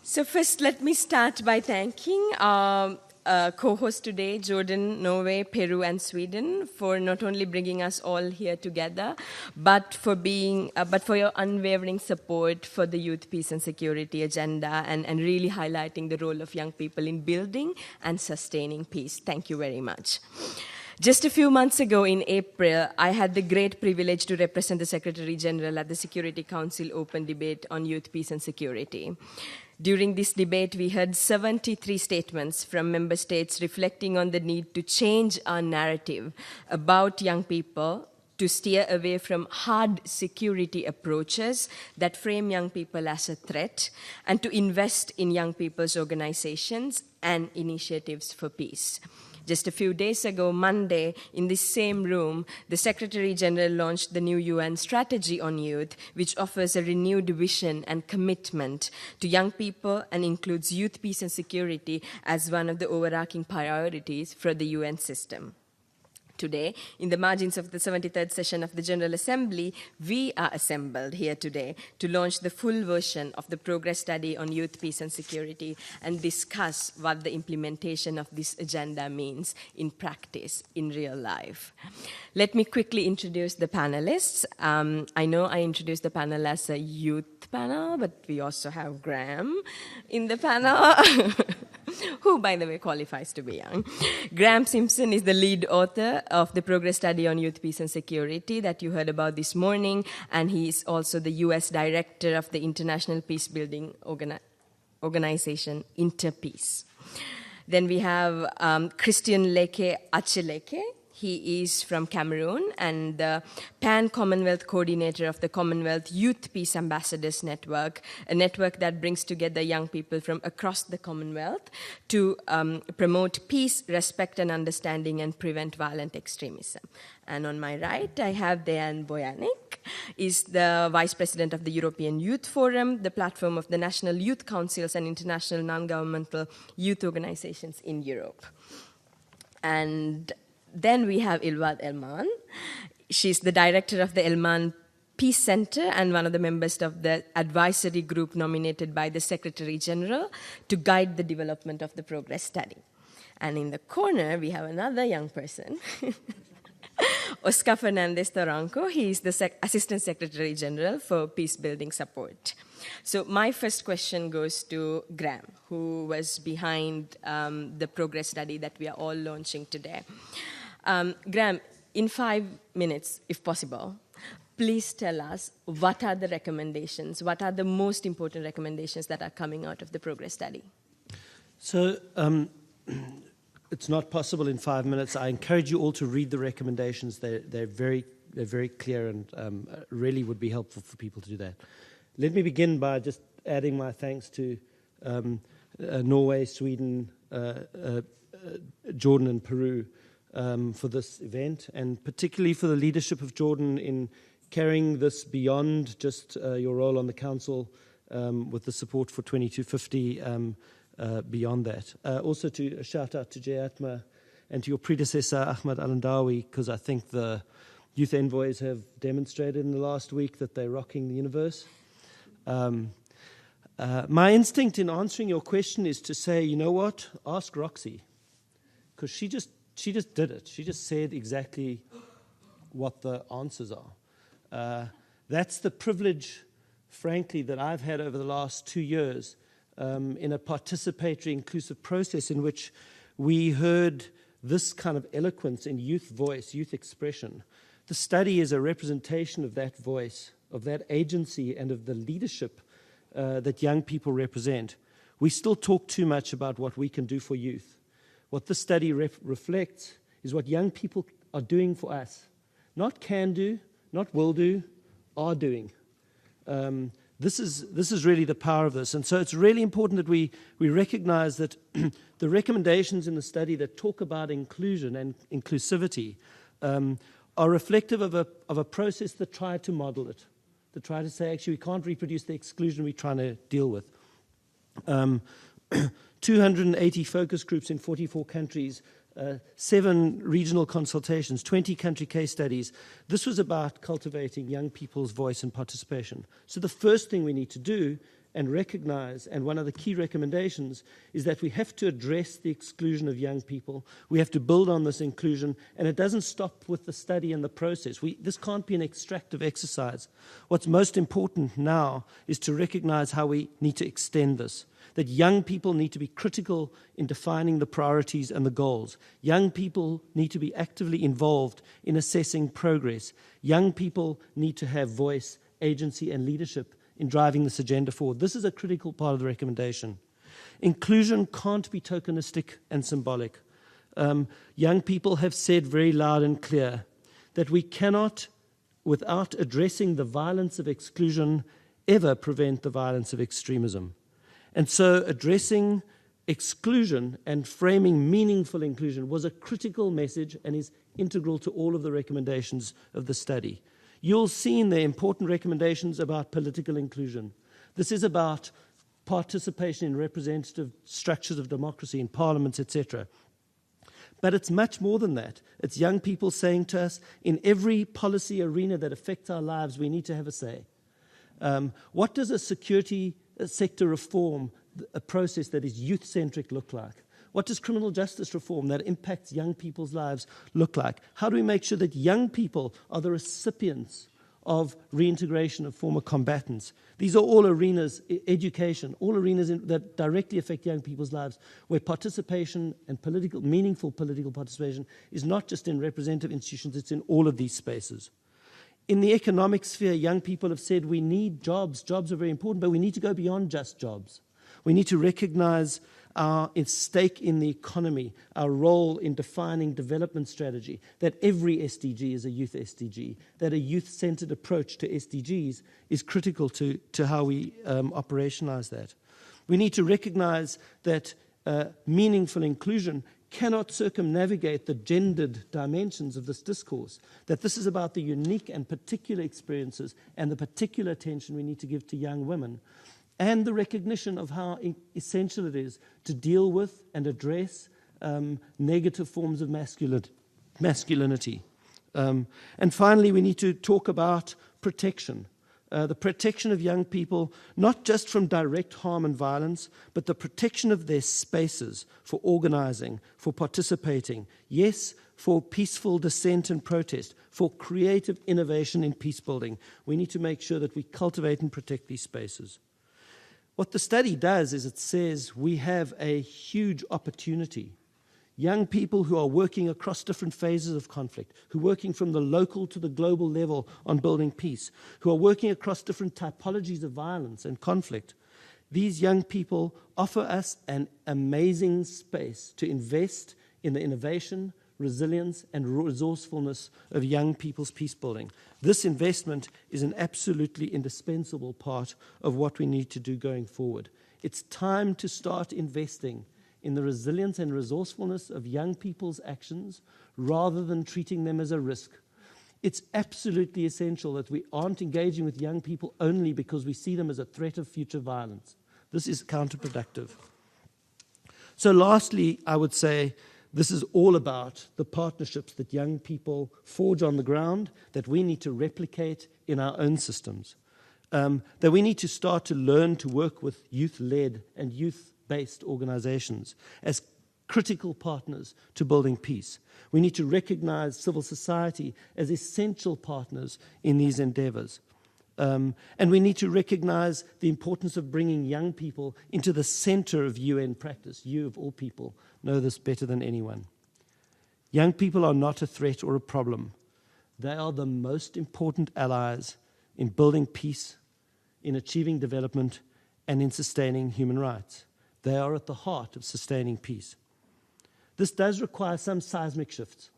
So first, let me start by thanking our co-hosts today, Jordan, Norway, Peru, and Sweden, for not only bringing us all here together, but for your unwavering support for the youth, peace, and security agenda, and really highlighting the role of young people in building and sustaining peace. Thank you very much. Just a few months ago in April, I had the great privilege to represent the Secretary General at the Security Council Open Debate on Youth, Peace and Security. During this debate, we heard 73 statements from member states reflecting on the need to change our narrative about young people, to steer away from hard security approaches that frame young people as a threat, and to invest in young people's organizations and initiatives for peace. Just a few days ago, Monday, in this same room, the Secretary General launched the new UN strategy on youth, which offers a renewed vision and commitment to young people and includes youth, peace, and security as one of the overarching priorities for the UN system. Today, in the margins of the 73rd session of the General Assembly, we are assembled here today to launch the full version of the progress study on youth, peace, and security and discuss what the implementation of this agenda means in practice, in real life. Let me quickly introduce the panelists. I know I introduced the panel as a youth panel, but we also have Graham in the panel. Who, by the way, qualifies to be young. Graham Simpson is the lead author of the progress study on youth, peace, and security that you heard about this morning, and he is also the U.S. director of the International Peacebuilding organization, Interpeace. Then we have Christian Leke Acheleke. He is from Cameroon and the Pan-Commonwealth coordinator of the Commonwealth Youth Peace Ambassadors Network, a network that brings together young people from across the Commonwealth to promote peace, respect and understanding and prevent violent extremism. And on my right, I have Dejan Bojanic, is the Vice President of the European Youth Forum, the platform of the National Youth Councils and international non-governmental youth organizations in Europe. And then we have Ilwad Elman. She's the director of the Elman Peace Center and one of the members of the advisory group nominated by the Secretary General to guide the development of the progress study. And in the corner, we have another young person, Oscar Fernandez Toranco. He is the Assistant Secretary General for Peacebuilding Support. So my first question goes to Graham, who was behind the progress study that we are all launching today. Graham, in 5 minutes, if possible, please tell us what are the recommendations, what are the most important recommendations that are coming out of the progress study? So it's not possible in 5 minutes. I encourage you all to read the recommendations. They're very clear and really would be helpful for people to do that. Let me begin by just adding my thanks to Norway, Sweden, Jordan and Peru for this event, and particularly for the leadership of Jordan in carrying this beyond just your role on the council with the support for 2250 beyond that. Also to shout out to Jay Atma and to your predecessor, Ahmad Al-Andawi, because I think the youth envoys have demonstrated in the last week that they're rocking the universe. My instinct in answering your question is to say, you know what, ask Roxy, because she just did it. She just said exactly what the answers are. That's the privilege, frankly, that I've had over the last 2 years in a participatory, inclusive process in which we heard this kind of eloquence in youth voice, youth expression. The study is a representation of that voice, of that agency, and of the leadership that young people represent. We still talk too much about what we can do for youth. What this study reflects is what young people are doing for us. Not can do, not will do, are doing. This is really the power of this. And so it's really important that we recognize that the recommendations in the study that talk about inclusion and inclusivity are reflective of a process that tried to model it, that tried to say, actually, we can't reproduce the exclusion we're trying to deal with. 280 focus groups in 44 countries, 7 regional consultations, 20 country case studies. This was about cultivating young people's voice and participation. So the first thing we need to do and recognize, and one of the key recommendations, is that we have to address the exclusion of young people. We have to build on this inclusion, and it doesn't stop with the study and the process. This can't be an extractive exercise. What's most important now is to recognize how we need to extend this, that young people need to be critical in defining the priorities and the goals. Young people need to be actively involved in assessing progress. Young people need to have voice, agency, and leadership in driving this agenda forward. This is a critical part of the recommendation. Inclusion can't be tokenistic and symbolic. Young people have said very loud and clear that we cannot, without addressing the violence of exclusion, ever prevent the violence of extremism. And so addressing exclusion and framing meaningful inclusion was a critical message and is integral to all of the recommendations of the study. You'll see in the important recommendations about political inclusion. This is about participation in representative structures of democracy, in parliaments, etc. But it's much more than that. It's young people saying to us, in every policy arena that affects our lives, we need to have a say. What does a security sector reform, a process that is youth-centric, look like? What does criminal justice reform that impacts young people's lives look like? How do we make sure that young people are the recipients of reintegration of former combatants? These are all arenas, education, all arenas that directly affect young people's lives, where participation and meaningful political participation is not just in representative institutions, it's in all of these spaces. In the economic sphere, young people have said we need jobs. Jobs are very important, but we need to go beyond just jobs. We need to recognize our stake in the economy, our role in defining development strategy, that every SDG is a youth SDG, that a youth-centered approach to SDGs is critical to how we operationalize that. We need to recognize that meaningful inclusion cannot circumnavigate the gendered dimensions of this discourse, that this is about the unique and particular experiences and the particular attention we need to give to young women, and the recognition of how essential it is to deal with and address negative forms of masculinity. And finally, we need to talk about protection. The protection of young people, not just from direct harm and violence, but the protection of their spaces for organizing, for participating, yes, for peaceful dissent and protest, for creative innovation in peace building. We need to make sure that we cultivate and protect these spaces. What the study does is it says we have a huge opportunity. Young people who are working across different phases of conflict, who are working from the local to the global level on building peace, who are working across different typologies of violence and conflict. These young people offer us an amazing space to invest in the innovation, resilience, and resourcefulness of young people's peace building. This investment is an absolutely indispensable part of what we need to do going forward. It's time to start investing in the resilience and resourcefulness of young people's actions rather than treating them as a risk. It's absolutely essential that we aren't engaging with young people only because we see them as a threat of future violence. This is counterproductive. So lastly, I would say this is all about the partnerships that young people forge on the ground that we need to replicate in our own systems. That we need to start to learn to work with youth-led and youth-based organizations as critical partners to building peace. We need to recognize civil society as essential partners in these endeavors. And we need to recognize the importance of bringing young people into the center of UN practice. You, of all people, know this better than anyone. Young people are not a threat or a problem. They are the most important allies in building peace, in achieving development, and in sustaining human rights. They are at the heart of sustaining peace. This does require some seismic shifts.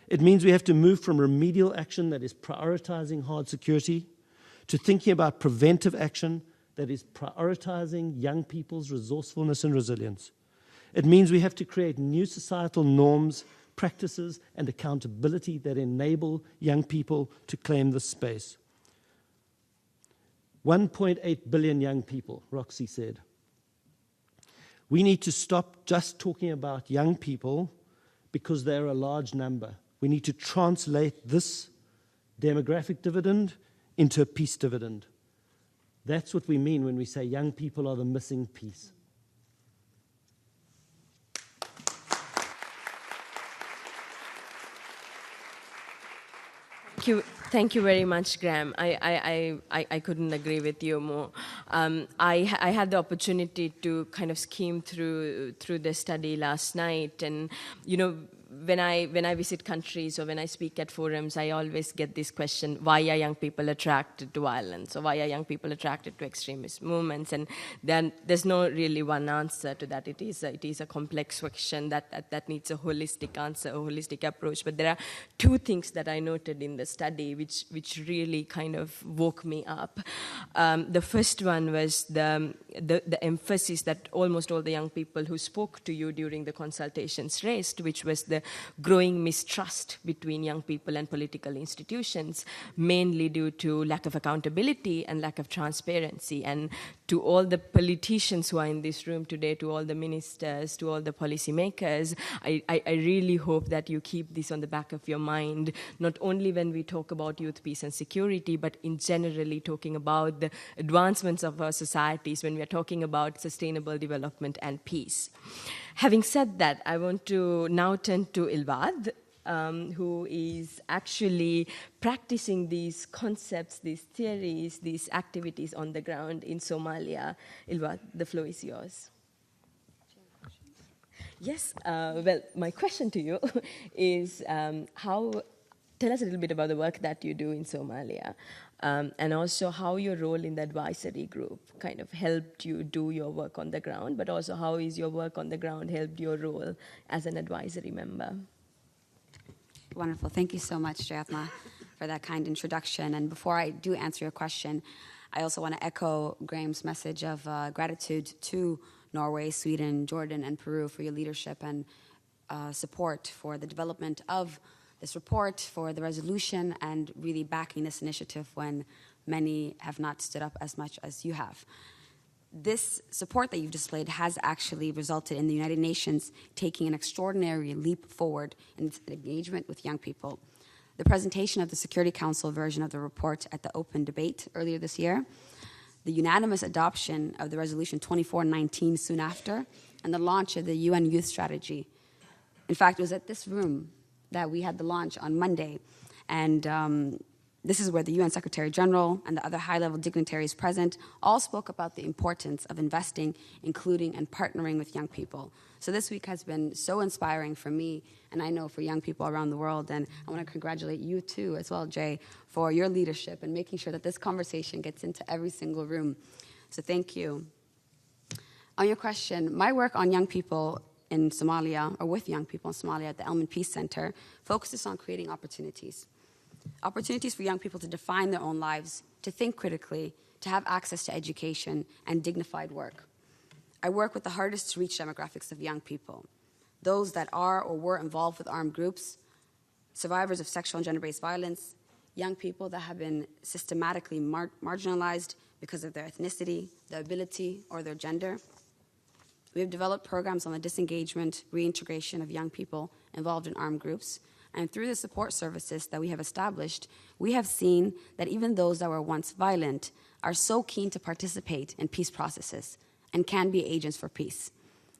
It means we have to move from remedial action that is prioritizing hard security to thinking about preventive action that is prioritizing young people's resourcefulness and resilience. It means we have to create new societal norms, practices, and accountability that enable young people to claim this space. 1.8 billion young people, Roxy said. We need to stop just talking about young people because they're a large number. We need to translate this demographic dividend into a peace dividend. That's what we mean when we say young people are the missing piece. Thank you very much, Graham. I couldn't agree with you more. I had the opportunity to kind of skim through the study last night, and when I visit countries or when I speak at forums, I always get this question: why are young people attracted to violence, or why are young people attracted to extremist movements? And then there's no really one answer to that. It is a complex question that needs a holistic answer, a holistic approach. But there are two things that I noted in the study which really kind of woke me up. The first one was the emphasis that almost all the young people who spoke to you during the consultations raised, which was the growing mistrust between young people and political institutions, mainly due to lack of accountability and lack of transparency. And to all the politicians who are in this room today, to all the ministers, to all the policymakers, I really hope that you keep this on the back of your mind, not only when we talk about youth, peace and security, but in generally talking about the advancements of our societies when we are talking about sustainable development and peace. Having said that, I want to now turn to Ilwad, who is actually practicing these concepts, these theories, these activities on the ground in Somalia. Ilwad, the floor is yours. Yes, well, my question to you is tell us a little bit about the work that you do in Somalia, and also how your role in the advisory group kind of helped you do your work on the ground, but also how is your work on the ground helped your role as an advisory member? Wonderful. Thank you so much, Jayatma, for that kind introduction. And before I do answer your question, I also want to echo Graham's message of gratitude to Norway, Sweden, Jordan, and Peru for your leadership and support for the development of this report, for the resolution, and really backing this initiative when many have not stood up as much as you have. This support that you've displayed has actually resulted in the United Nations taking an extraordinary leap forward in its engagement with young people. The presentation of the Security Council version of the report at the open debate earlier this year, the unanimous adoption of the resolution 2419 soon after, and the launch of the UN Youth Strategy. In fact, it was at this room that we had the launch on Monday, and this is where the UN Secretary General and the other high-level dignitaries present all spoke about the importance of investing, including, and partnering with young people. So this week has been so inspiring for me, and I know for young people around the world, and I want to congratulate you too as well, Jay, for your leadership and making sure that this conversation gets into every single room. So thank you. On your question, my work on young people in Somalia, or with young people in Somalia at the Elman Peace Center, focuses on creating opportunities. Opportunities for young people to define their own lives, to think critically, to have access to education and dignified work. I work with the hardest to reach demographics of young people, those that are or were involved with armed groups, survivors of sexual and gender-based violence, young people that have been systematically marginalized because of their ethnicity, their ability, or their gender. We have developed programs on the disengagement, reintegration of young people involved in armed groups, and through the support services that we have established, we have seen that even those that were once violent are so keen to participate in peace processes and can be agents for peace.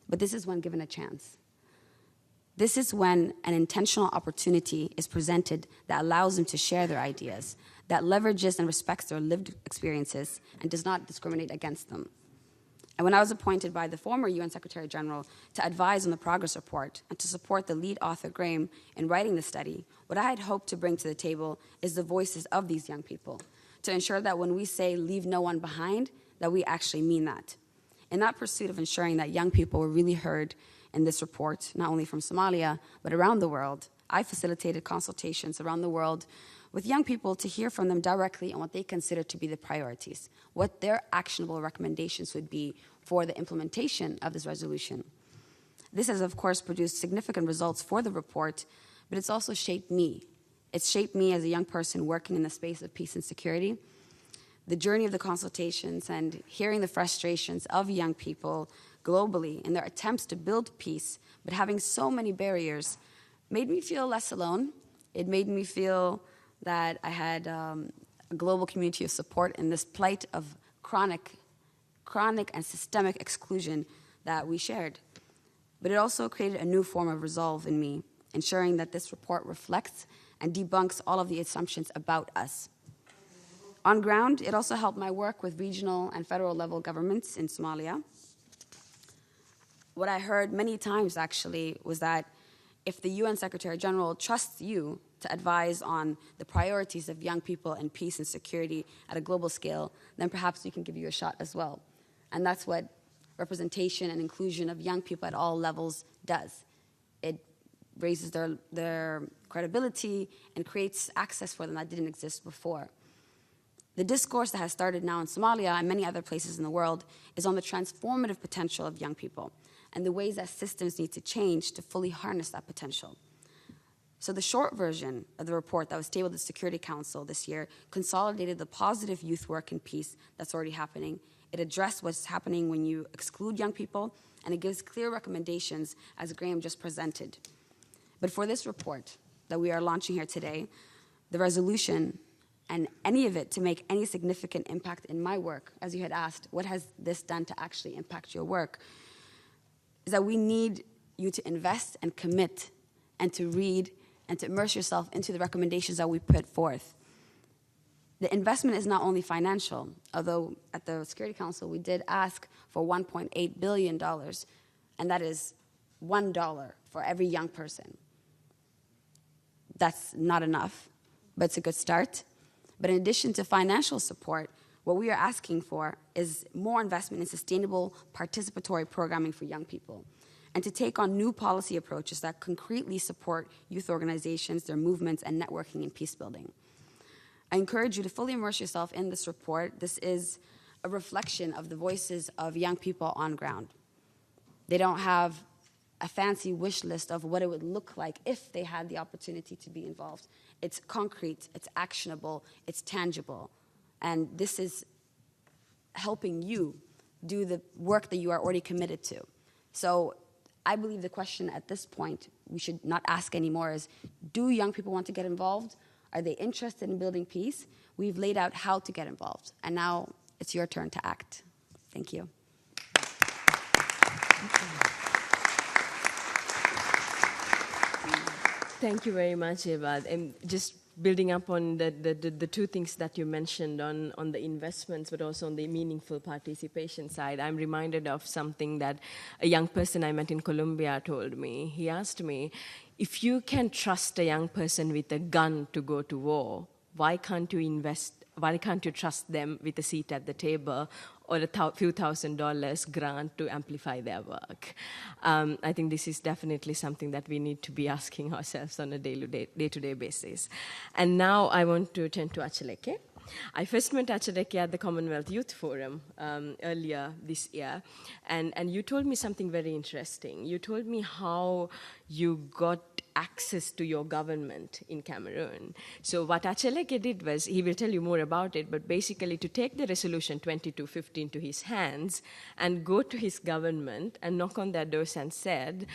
But this is when given a chance. This is when an intentional opportunity is presented that allows them to share their ideas, that leverages and respects their lived experiences and does not discriminate against them. And when I was appointed by the former UN Secretary General to advise on the progress report and to support the lead author, Graham, in writing the study, what I had hoped to bring to the table is the voices of these young people, to ensure that when we say leave no one behind, that we actually mean that. In that pursuit of ensuring that young people were really heard in this report, not only from Somalia, but around the world, I facilitated consultations around the world with young people to hear from them directly on what they consider to be the priorities, what their actionable recommendations would be for the implementation of this resolution. This has, of course, produced significant results for the report, but it's also shaped me. It's shaped me as a young person working in the space of peace and security. The journey of the consultations and hearing the frustrations of young people globally in their attempts to build peace, but having so many barriers, made me feel less alone. It made me feel that I had a global community of support in this plight of chronic and systemic exclusion that we shared. But it also created a new form of resolve in me, ensuring that this report reflects and debunks all of the assumptions about us. On ground, it also helped my work with regional and federal level governments in Somalia. What I heard many times, actually, was that if the UN Secretary General trusts you to advise on the priorities of young people in peace and security at a global scale, then perhaps we can give you a shot as well. And that's what representation and inclusion of young people at all levels does. It raises their credibility and creates access for them that didn't exist before. The discourse that has started now in Somalia and many other places in the world is on the transformative potential of young people and the ways that systems need to change to fully harness that potential. So the short version of the report that was tabled at the Security Council this year consolidated the positive youth work and peace that's already happening. It addressed what's happening when you exclude young people, and it gives clear recommendations, as Graham just presented. But for this report that we are launching here today, the resolution and any of it to make any significant impact in my work, as you had asked, what has this done to actually impact your work, is that we need you to invest and commit and to read and to immerse yourself into the recommendations that we put forth. The investment is not only financial, although at the Security Council we did ask for $1.8 billion, and that is $1 for every young person. That's not enough, but it's a good start. But in addition to financial support, what we are asking for is more investment in sustainable participatory programming for young people, and to take on new policy approaches that concretely support youth organizations, their movements, and networking in peacebuilding. I encourage you to fully immerse yourself in this report. This is a reflection of the voices of young people on ground. They don't have a fancy wish list of what it would look like if they had the opportunity to be involved. It's concrete, it's actionable, it's tangible. And this is helping you do the work that you are already committed to. So I believe the question at this point we should not ask anymore is, do young people want to get involved? Are they interested in building peace? We've laid out how to get involved. And now it's your turn to act. Thank you. Thank you very much, Eva. And just building up on the two things that you mentioned on the investments, but also on the meaningful participation side, I'm reminded of something that a young person I met in Colombia told me. He asked me, if you can trust a young person with a gun to go to war, why can't you trust them with a seat at the table or a few $1,000s grant to amplify their work? I think this is definitely something that we need to be asking ourselves on a day-to-day basis. And now I want to turn to Achaleke. I first met Achaleke at the Commonwealth Youth Forum earlier this year, and you told me something very interesting. You told me how you got access to your government in Cameroon. So what Acheleke did was, he will tell you more about it, but basically to take the resolution 2215 to his hands and go to his government and knock on their doors and said,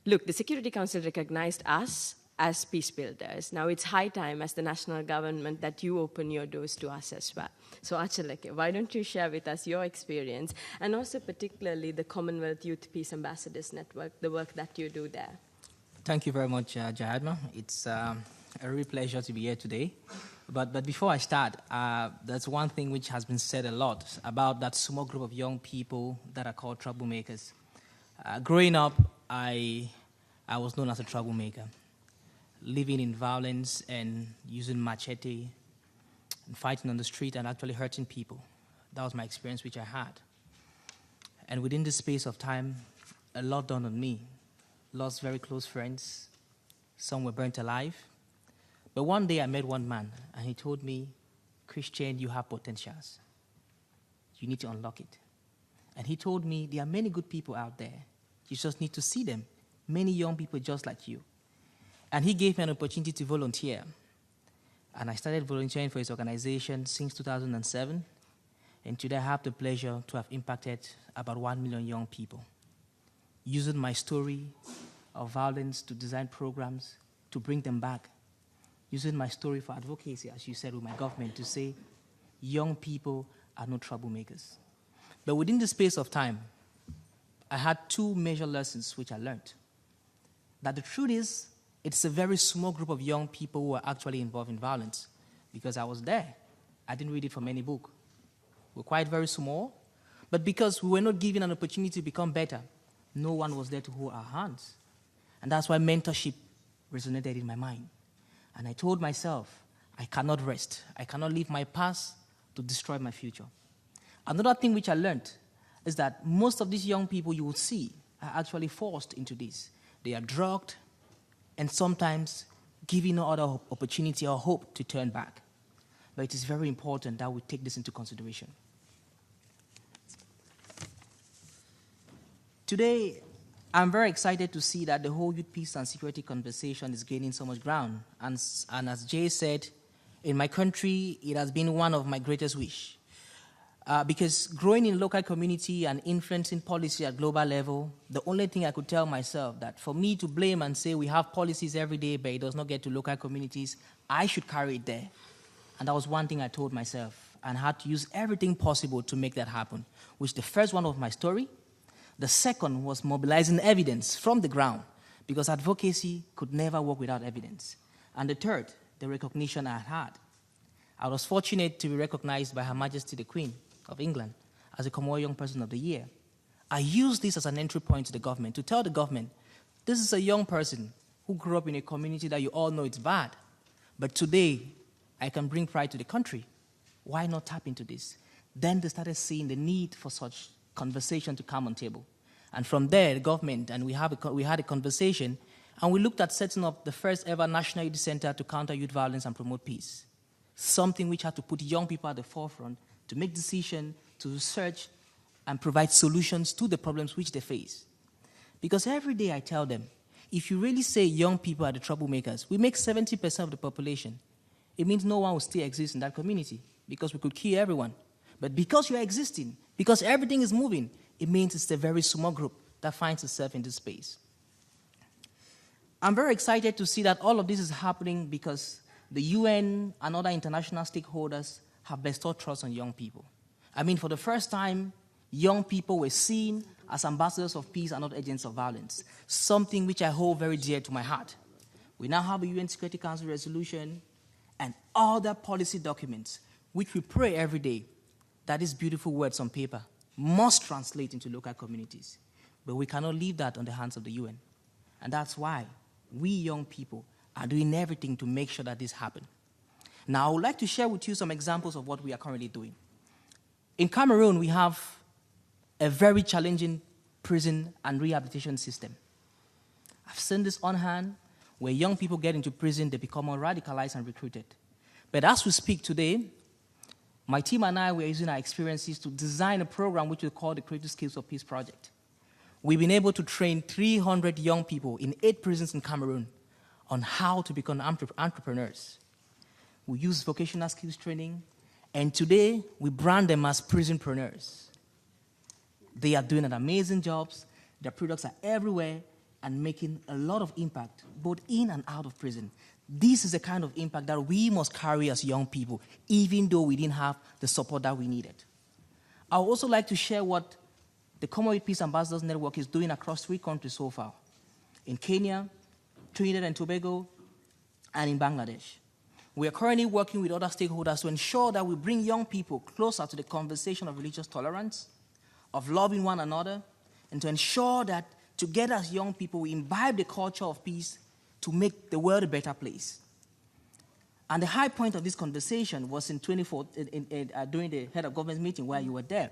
look, the Security Council recognized us as peace builders. Now it's high time as the national government that you open your doors to us as well. So Acheleke, why don't you share with us your experience, and also particularly the Commonwealth Youth Peace Ambassadors Network, the work that you do there? Thank you very much, Jahadma. It's a real pleasure to be here today. But before I start, there's one thing which has been said a lot about that small group of young people that are called troublemakers. Growing up, I was known as a troublemaker, living in violence and using machete and fighting on the street and actually hurting people. That was my experience which I had. And within the space of time, a lot dawned on me. Lost very close friends. Some were burnt alive. But one day I met one man, and he told me, Christian, you have potentials. You need to unlock it. And he told me, there are many good people out there. You just need to see them. Many young people just like you. And he gave me an opportunity to volunteer. And I started volunteering for his organization since 2007. And today I have the pleasure to have impacted about 1 million young people, using my story of violence to design programs to bring them back, using my story for advocacy, as you said, with my government, to say young people are not troublemakers. But within the space of time, I had two major lessons which I learned. That the truth is, it's a very small group of young people who are actually involved in violence, because I was there. I didn't read it from any book. We're quite very small, but because we were not given an opportunity to become better, no one was there to hold our hands. And that's why mentorship resonated in my mind. And I told myself, I cannot rest. I cannot leave my past to destroy my future. Another thing which I learned is that most of these young people you will see are actually forced into this. They are drugged and sometimes given no other opportunity or hope to turn back. But it is very important that we take this into consideration. Today, I'm very excited to see that the whole youth peace and security conversation is gaining so much ground. And as Jay said, in my country, it has been one of my greatest wishes. Because growing in local community and influencing policy at global level, the only thing I could tell myself that for me to blame and say we have policies every day, but it does not get to local communities, I should carry it there. And that was one thing I told myself, and had to use everything possible to make that happen, which the first one of my story. The second was mobilizing evidence from the ground, because advocacy could never work without evidence. And the third, the recognition I had. I was fortunate to be recognized by Her Majesty the Queen of England as a Commonwealth Young Person of the Year. I used this as an entry point to the government, to tell the government, this is a young person who grew up in a community that you all know it's bad, but today I can bring pride to the country. Why not tap into this? Then they started seeing the need for such conversation to come on table. And from there, the government, and we had a conversation, and we looked at setting up the first ever National Youth Center to counter youth violence and promote peace. Something which had to put young people at the forefront to make decisions, to research, and provide solutions to the problems which they face. Because every day I tell them, if you really say young people are the troublemakers, we make 70% of the population. It means no one will still exist in that community, because we could kill everyone. But because you are existing, because everything is moving, it means it's a very small group that finds itself in this space. I'm very excited to see that all of this is happening because the UN and other international stakeholders have bestowed trust on young people. I mean, for the first time, young people were seen as ambassadors of peace and not agents of violence, something which I hold very dear to my heart. We now have a UN Security Council resolution and other policy documents, which we pray every day that these beautiful words on paper must translate into local communities. But we cannot leave that on the hands of the UN. And that's why we young people are doing everything to make sure that this happens. Now, I would like to share with you some examples of what we are currently doing. In Cameroon, we have a very challenging prison and rehabilitation system. I've seen this on hand, where young people get into prison, they become more radicalized and recruited. But as we speak today, my team and I were using our experiences to design a program which we call the Creative Skills of Peace Project. We've been able to train 300 young people in 8 prisons in Cameroon on how to become entrepreneurs. We use vocational skills training, and today we brand them as prisonpreneurs. They are doing an amazing jobs. Their products are everywhere and making a lot of impact, both in and out of prison. This is the kind of impact that we must carry as young people, even though we didn't have the support that we needed. I would also like to share what the Commonwealth Peace Ambassadors Network is doing across 3 countries so far, in Kenya, Trinidad and Tobago, and in Bangladesh. We are currently working with other stakeholders to ensure that we bring young people closer to the conversation of religious tolerance, of loving one another, and to ensure that together as young people we imbibe the culture of peace to make the world a better place. And the high point of this conversation was in 2014, during the head of government meeting where you were there.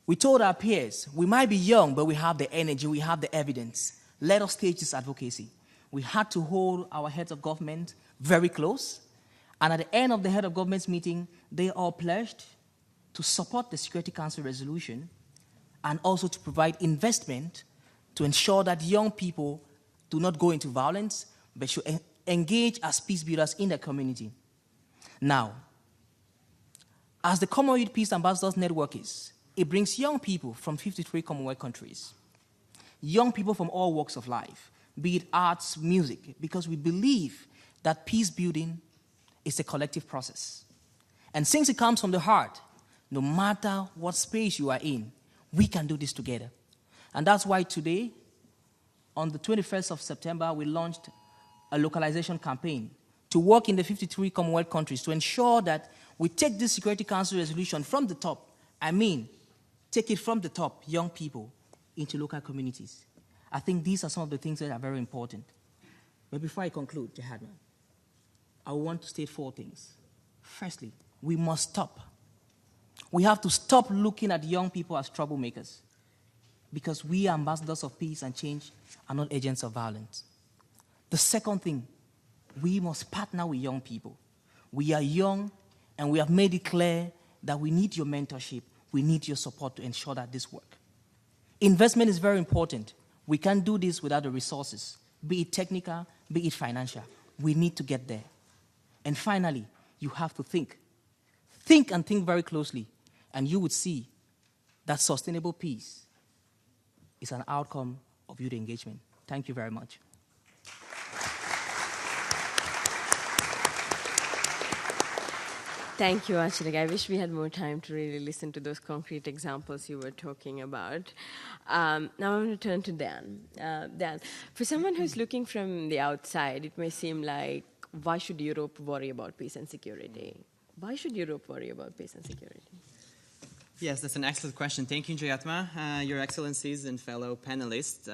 We told our peers, we might be young, but we have the energy, we have the evidence. Let us stage this advocacy. We had to hold our heads of government very close. And at the end of the head of government's meeting, they all pledged to support the Security Council resolution and also to provide investment to ensure that young people do not go into violence, but should engage as peace builders in the community. Now, as the Commonwealth Peace Ambassadors Network is, it brings young people from 53 Commonwealth countries, young people from all walks of life, be it arts, music, because we believe that peace building is a collective process. And since it comes from the heart, no matter what space you are in, we can do this together. And that's why today, on the 21st of September, we launched a localization campaign to work in the 53 Commonwealth countries to ensure that we take this Security Council resolution from the top. I mean, take it from the top, young people, into local communities. I think these are some of the things that are very important. But before I conclude, Jahadma, I want to state 4 things. Firstly, we must stop. We have to stop looking at young people as troublemakers, because we are ambassadors of peace and change are not agents of violence. The second thing, we must partner with young people. We are young, and we have made it clear that we need your mentorship, we need your support to ensure that this works. Investment is very important. We can't do this without the resources, be it technical, be it financial. We need to get there. And finally, you have to think. Think and think very closely, and you would see that sustainable peace is an outcome of youth engagement. Thank you very much. Thank you, Achilik. I wish we had more time to really listen to those concrete examples you were talking about. Now I'm going to turn to Dan. Dan, for someone who's looking from the outside, it may seem like, why should Europe worry about peace and security? Why should Europe worry about peace and security? Yes, that's an excellent question. Thank you, Jayatma, Your Excellencies and fellow panelists.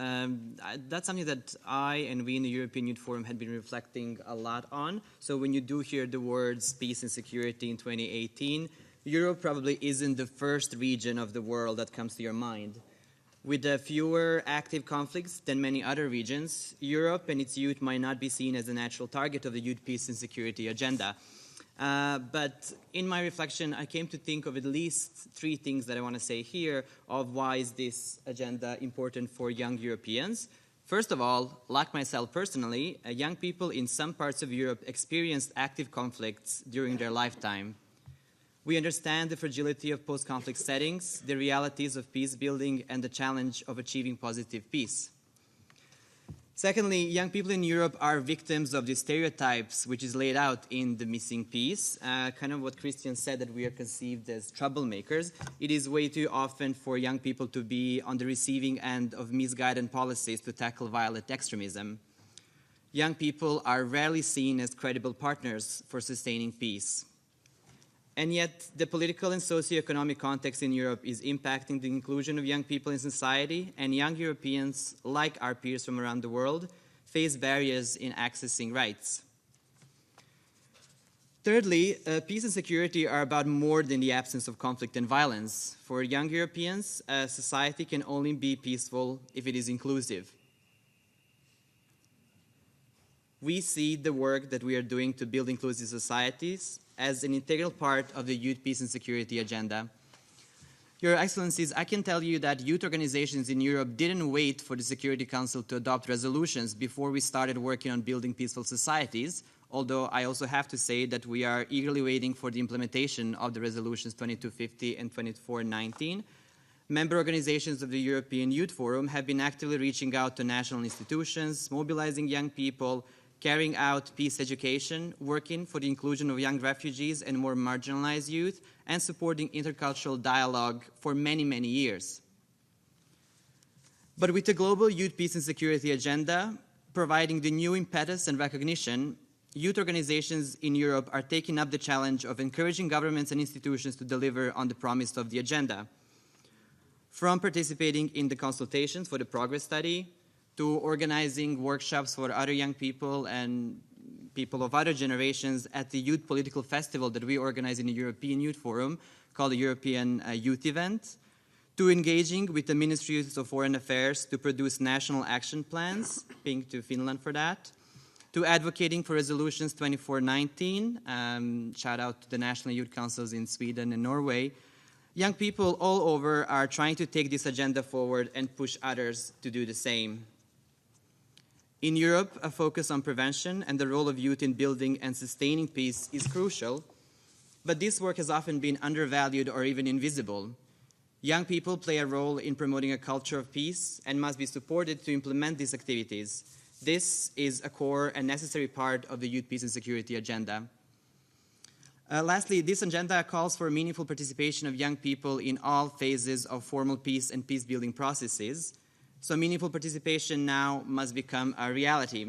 That's something that I and we in the European Youth Forum had been reflecting a lot on. So when you do hear the words peace and security in 2018, Europe probably isn't the first region of the world that comes to your mind. With fewer active conflicts than many other regions, Europe and its youth might not be seen as a natural target of the youth peace and security agenda. But in my reflection, I came to think of at least 3 things that I want to say here of why is this agenda important for young Europeans. First of all, like myself personally, young people in some parts of Europe experienced active conflicts during their lifetime. We understand the fragility of post-conflict settings, the realities of peace building, and the challenge of achieving positive peace. Secondly, young people in Europe are victims of the stereotypes which is laid out in The Missing Piece, kind of what Christian said, that we are conceived as troublemakers. It is way too often for young people to be on the receiving end of misguided policies to tackle violent extremism. Young people are rarely seen as credible partners for sustaining peace. And yet, the political and socioeconomic context in Europe is impacting the inclusion of young people in society, and young Europeans, like our peers from around the world, face barriers in accessing rights. Thirdly, peace and security are about more than the absence of conflict and violence. For young Europeans, society can only be peaceful if it is inclusive. We see the work that we are doing to build inclusive societies as an integral part of the youth peace and security agenda. Your Excellencies, I can tell you that youth organizations in Europe didn't wait for the Security Council to adopt resolutions before we started working on building peaceful societies, although I also have to say that we are eagerly waiting for the implementation of the resolutions 2250 and 2419. Member organizations of the European Youth Forum have been actively reaching out to national institutions, mobilizing young people, carrying out peace education, working for the inclusion of young refugees and more marginalized youth, and supporting intercultural dialogue for many, many years. But with the global youth peace and security agenda providing the new impetus and recognition, youth organizations in Europe are taking up the challenge of encouraging governments and institutions to deliver on the promise of the agenda. From participating in the consultations for the progress study, to organizing workshops for other young people and people of other generations at the Youth Political Festival that we organize in the European Youth Forum, called the European Youth Event, to engaging with the Ministries of Foreign Affairs to produce national action plans, being to Finland for that, to advocating for resolutions 2419, shout out to the National Youth Councils in Sweden and Norway. Young people all over are trying to take this agenda forward and push others to do the same. In Europe, a focus on prevention and the role of youth in building and sustaining peace is crucial, but this work has often been undervalued or even invisible. Young people play a role in promoting a culture of peace and must be supported to implement these activities. This is a core and necessary part of the youth peace and security agenda. Lastly, this agenda calls for meaningful participation of young people in all phases of formal peace and peace-building processes. So meaningful participation now must become a reality.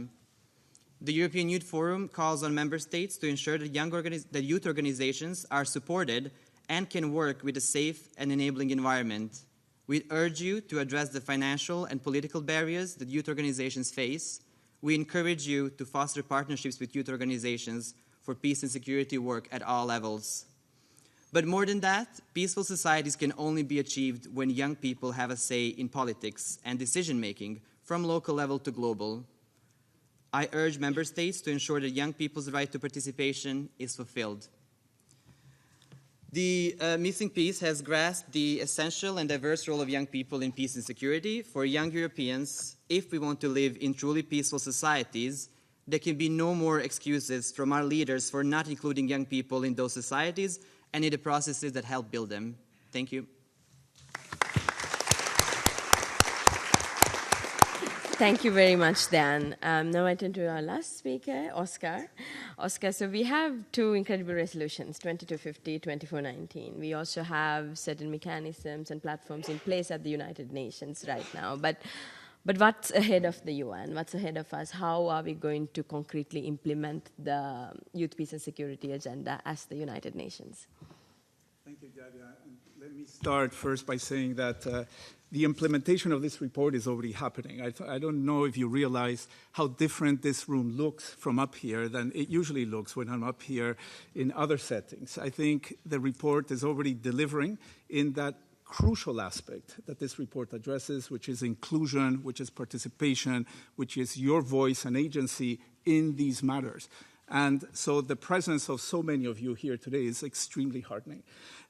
The European Youth Forum calls on member states to ensure that youth organizations are supported and can work with a safe and enabling environment. We urge you to address the financial and political barriers that youth organizations face. We encourage you to foster partnerships with youth organizations for peace and security work at all levels. But more than that, peaceful societies can only be achieved when young people have a say in politics and decision-making, from local level to global. I urge member states to ensure that young people's right to participation is fulfilled. The Missing Peace has grasped the essential and diverse role of young people in peace and security. For young Europeans, if we want to live in truly peaceful societies, there can be no more excuses from our leaders for not including young people in those societies and in the processes that help build them. Thank you. Thank you very much, Dan. Now I turn to our last speaker, Oscar. Oscar, so we have two incredible resolutions, 2250, 2419. We also have certain mechanisms and platforms in place at the United Nations right now. But what's ahead of the UN? What's ahead of us? How are we going to concretely implement the Youth, Peace and Security agenda as the United Nations? Thank you, Jadia. And let me start first by saying that the implementation of this report is already happening. I don't know if you realize how different this room looks from up here than it usually looks when I'm up here in other settings. I think the report is already delivering in that crucial aspect that this report addresses, which is inclusion, which is participation, which is your voice and agency in these matters. And so the presence of so many of you here today is extremely heartening.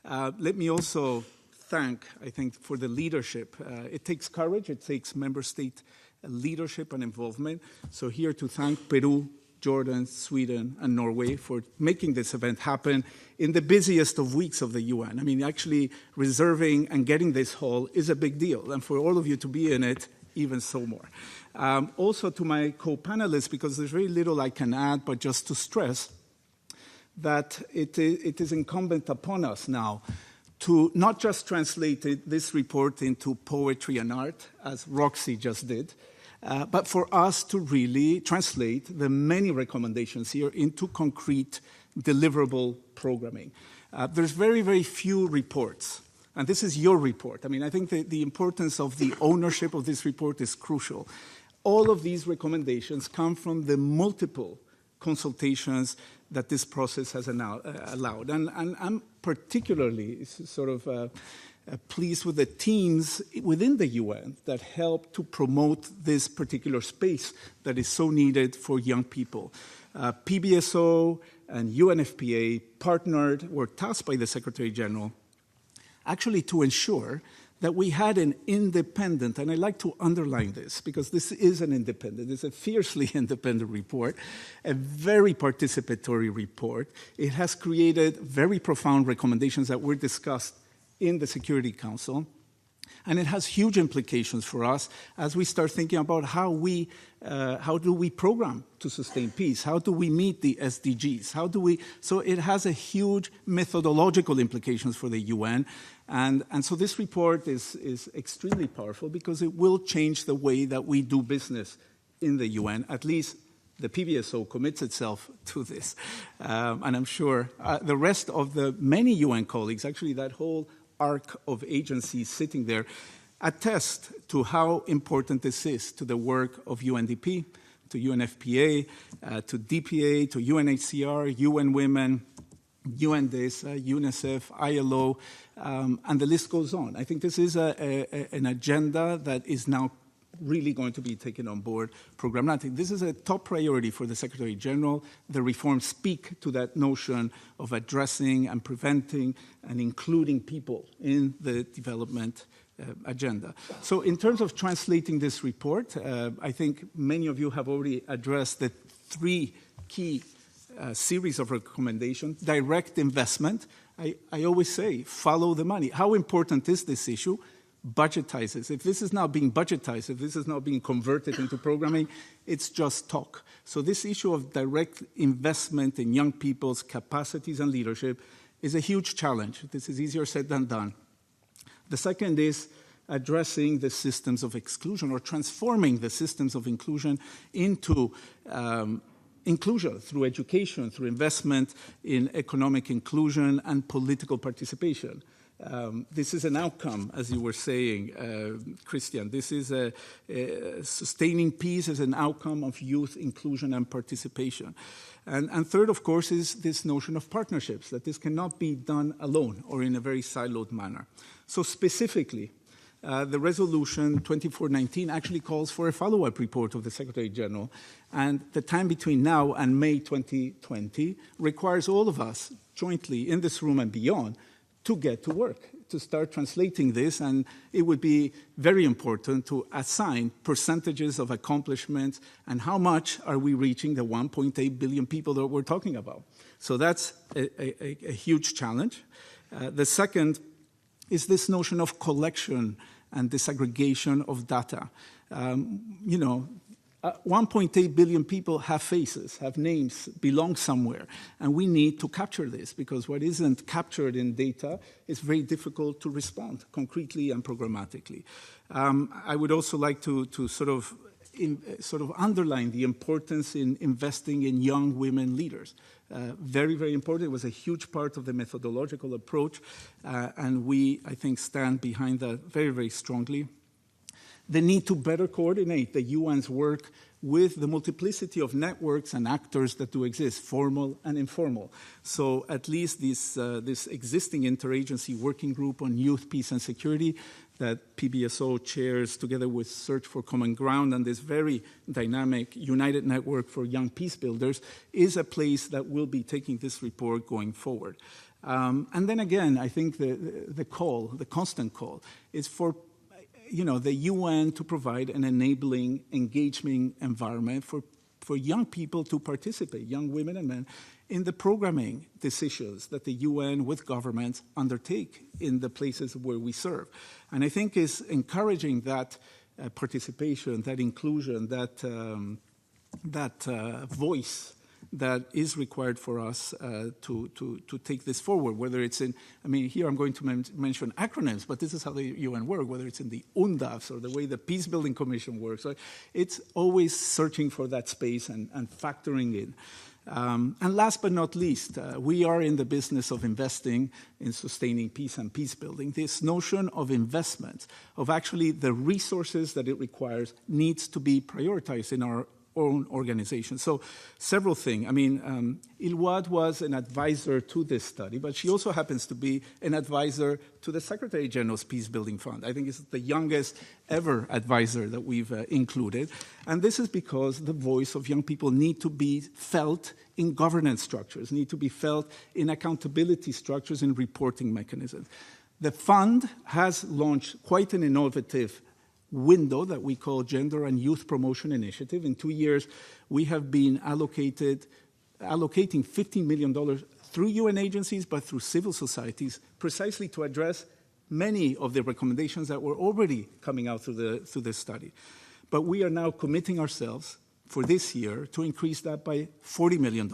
Let me also thank, I think, for the leadership. It takes courage, it takes member state leadership and involvement. So here to thank Peru, Jordan, Sweden, and Norway for making this event happen in the busiest of weeks of the UN. I mean, actually reserving and getting this hall is a big deal. And for all of you to be in it, even so more. Also to my co-panelists, because there's very little I can add, but just to stress that it is incumbent upon us now to not just translate this report into poetry and art, as Roxy just did, but for us to really translate the many recommendations here into concrete, deliverable programming. There's very, very few reports, and this is your report. I mean, I think the importance of the ownership of this report is crucial. All of these recommendations come from the multiple consultations that this process has allowed. And I'm particularly sort of pleased with the teams within the UN that help to promote this particular space that is so needed for young people. PBSO and UNFPA partnered, were tasked by the Secretary General actually to ensure that we had an independent, and I like to underline this because this is an independent, it's a fiercely independent report, a very participatory report. It has created very profound recommendations that were discussed in the Security Council. And it has huge implications for us as we start thinking about how do we program to sustain peace? How do we meet the SDGs? So it has a huge methodological implications for the UN. And so this report is extremely powerful because it will change the way that we do business in the UN. At least the PBSO commits itself to this. And I'm sure the rest of the many UN colleagues, actually that whole arc of agencies sitting there, attest to how important this is to the work of UNDP, to UNFPA, to DPA, to UNHCR, UN Women, UNDESA, UNICEF, ILO, and the list goes on. I think this is an agenda that is now really going to be taken on board programmatically. This is a top priority for the Secretary General. The reforms speak to that notion of addressing and preventing and including people in the development agenda. So in terms of translating this report, I think many of you have already addressed the three key series of recommendations. Direct investment. I always say, follow the money. How important is this issue? Budgetize it. If this is not being budgetized, if this is not being converted into programming, it's just talk. So this issue of direct investment in young people's capacities and leadership is a huge challenge. This is easier said than done. The second is addressing the systems of exclusion or transforming the systems of inclusion into inclusion through education, through investment in economic inclusion and political participation. This is an outcome, as you were saying, Christian. This is sustaining peace as an outcome of youth inclusion and participation. And third, of course, is this notion of partnerships, that this cannot be done alone or in a very siloed manner. So specifically, the resolution 2419 actually calls for a follow-up report of the Secretary General, and the time between now and May 2020 requires all of us jointly in this room and beyond to get to work, to start translating this, and it would be very important to assign percentages of accomplishments and how much are we reaching the 1.8 billion people that we're talking about. So that's a huge challenge. The second is this notion of collection and disaggregation of data. 1.8 billion people have faces, have names, belong somewhere. And we need to capture this because what isn't captured in data is very difficult to respond concretely and programmatically. I would also like to sort of underline the importance in investing in young women leaders. Very, very important. It was a huge part of the methodological approach, and we, I think, stand behind that very, very strongly. The need to better coordinate the UN's work with the multiplicity of networks and actors that do exist, formal and informal. So at least this existing interagency working group on youth, peace, and security that PBSO chairs together with Search for Common Ground and this very dynamic United Network for Young Peace Builders is a place that will be taking this report going forward. And then again, I think the constant call is for the UN to provide an enabling, engaging environment for young people to participate, young women and men, in the programming decisions that the UN with governments undertake in the places where we serve. And I think is encouraging that participation, that inclusion, that voice that is required for us to take this forward, whether it's in, here I'm going to mention acronyms, but this is how the UN works, whether it's in the UNDAFs or the way the Peacebuilding Commission works. So it's always searching for that space and factoring in. And last but not least, we are in the business of investing in sustaining peace and peace building. This notion of investment, of actually the resources that it requires, needs to be prioritized in our own organization. So several things. Ilwad was an advisor to this study, but she also happens to be an advisor to the Secretary General's Peacebuilding Fund. I think it's the youngest ever advisor that we've included. And this is because the voice of young people need to be felt in governance structures, need to be felt in accountability structures and reporting mechanisms. The fund has launched quite an innovative window that we call Gender and Youth Promotion Initiative. In 2 years, we have been allocating $15 million through UN agencies, but through civil societies, precisely to address many of the recommendations that were already coming out through this study. But we are now committing ourselves for this year to increase that by $40 million.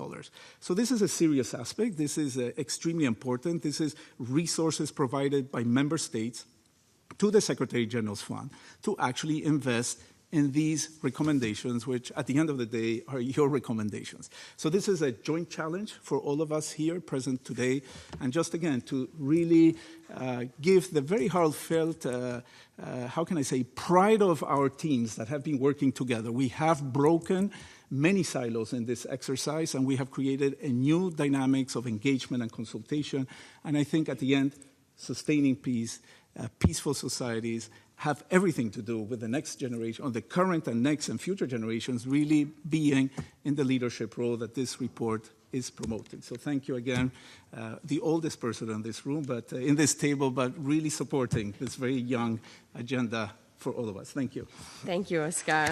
So this is a serious aspect. This is extremely important. This is resources provided by member states to the Secretary General's Fund to actually invest in these recommendations, which at the end of the day are your recommendations. So this is a joint challenge for all of us here present today. And just again, to really give the very heartfelt, how can I say, pride of our teams that have been working together. We have broken many silos in this exercise, and we have created a new dynamics of engagement and consultation. And I think at the end, sustaining peace, peaceful societies, have everything to do with the next generation, or the current and next and future generations really being in the leadership role that this report is promoting. So thank you again, the oldest person in this room, but in this table, but really supporting this very young agenda for all of us. Thank you. Thank you, Oscar.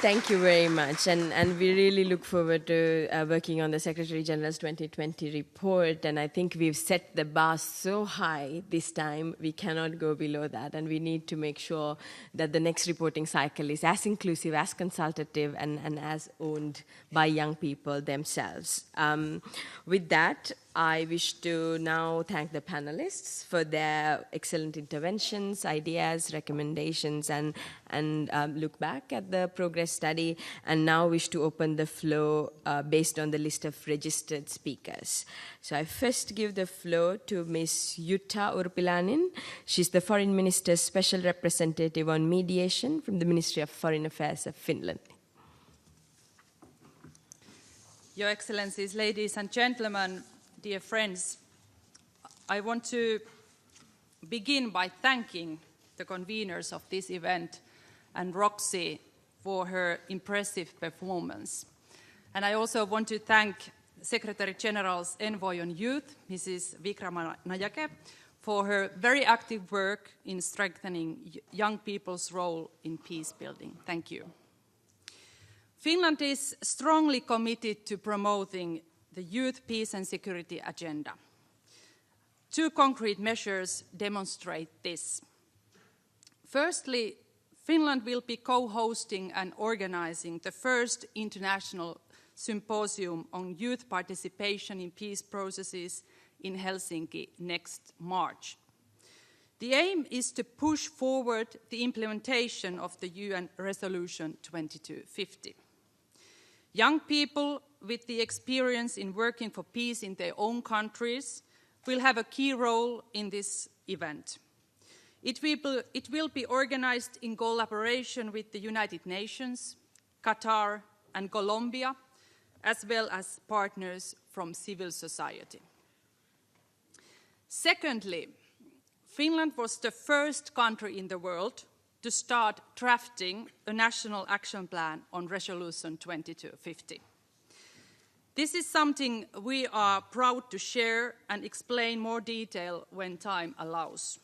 Thank you very much, and we really look forward to working on the Secretary General's 2020 report, and I think we've set the bar so high this time, we cannot go below that, and we need to make sure that the next reporting cycle is as inclusive, as consultative, and as owned by young people themselves. With that, I wish to now thank the panelists for their excellent interventions, ideas, recommendations, and look back at the progress study, and now wish to open the floor based on the list of registered speakers. So I first give the floor to Ms. Jutta Urpilainen. She's the Foreign Minister's Special Representative on Mediation from the Ministry of Foreign Affairs of Finland. Your Excellencies, ladies and gentlemen, dear friends, I want to begin by thanking the conveners of this event and Roxy for her impressive performance. And I also want to thank Secretary General's Envoy on Youth, Mrs. Vikrama Nayake, for her very active work in strengthening young people's role in peace building. Thank you. Finland is strongly committed to promoting the Youth, Peace and Security agenda. 2 concrete measures demonstrate this. Firstly, Finland will be co-hosting and organizing the first international symposium on youth participation in peace processes in Helsinki next March. The aim is to push forward the implementation of the UN Resolution 2250. Young people with the experience in working for peace in their own countries will have a key role in this event. It will be organized in collaboration with the United Nations, Qatar and Colombia, as well as partners from civil society. Secondly, Finland was the first country in the world to start drafting a national action plan on Resolution 2250. This is something we are proud to share and explain more detail when time allows.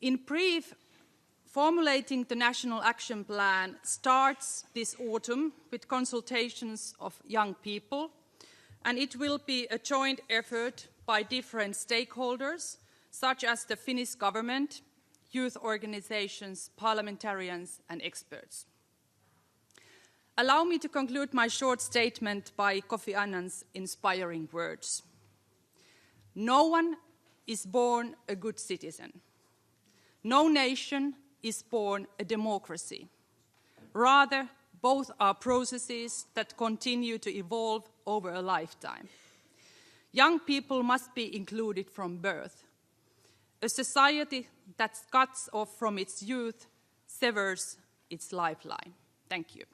In brief, formulating the national action plan starts this autumn with consultations of young people, and it will be a joint effort by different stakeholders, such as the Finnish government, youth organizations, parliamentarians, and experts. Allow me to conclude my short statement by Kofi Annan's inspiring words. No one is born a good citizen. No nation is born a democracy. Rather, both are processes that continue to evolve over a lifetime. Young people must be included from birth. A society that cuts off from its youth severs its lifeline. Thank you.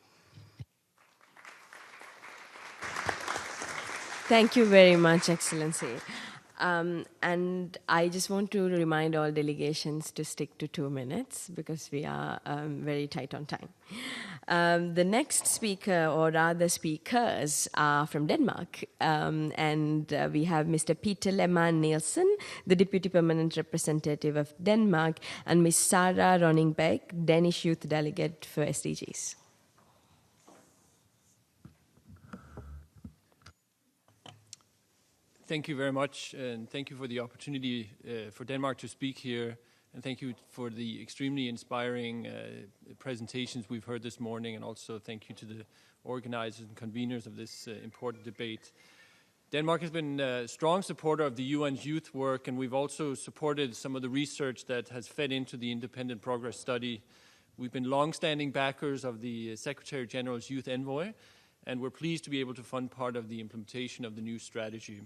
Thank you very much, Excellency. And I just want to remind all delegations to stick to 2 minutes because we are very tight on time. The next speaker, or rather speakers, are from Denmark. And we have Mr. Peter Lemman Nielsen, the Deputy Permanent Representative of Denmark, and Ms. Sara Ronning-Beck, Danish Youth Delegate for SDGs. Thank you very much, and thank you for the opportunity for Denmark to speak here, and thank you for the extremely inspiring presentations we've heard this morning, and also thank you to the organizers and conveners of this important debate. Denmark has been a strong supporter of the UN's youth work, and we've also supported some of the research that has fed into the Independent Progress Study. We've been long-standing backers of the Secretary General's Youth Envoy, and we're pleased to be able to fund part of the implementation of the new strategy.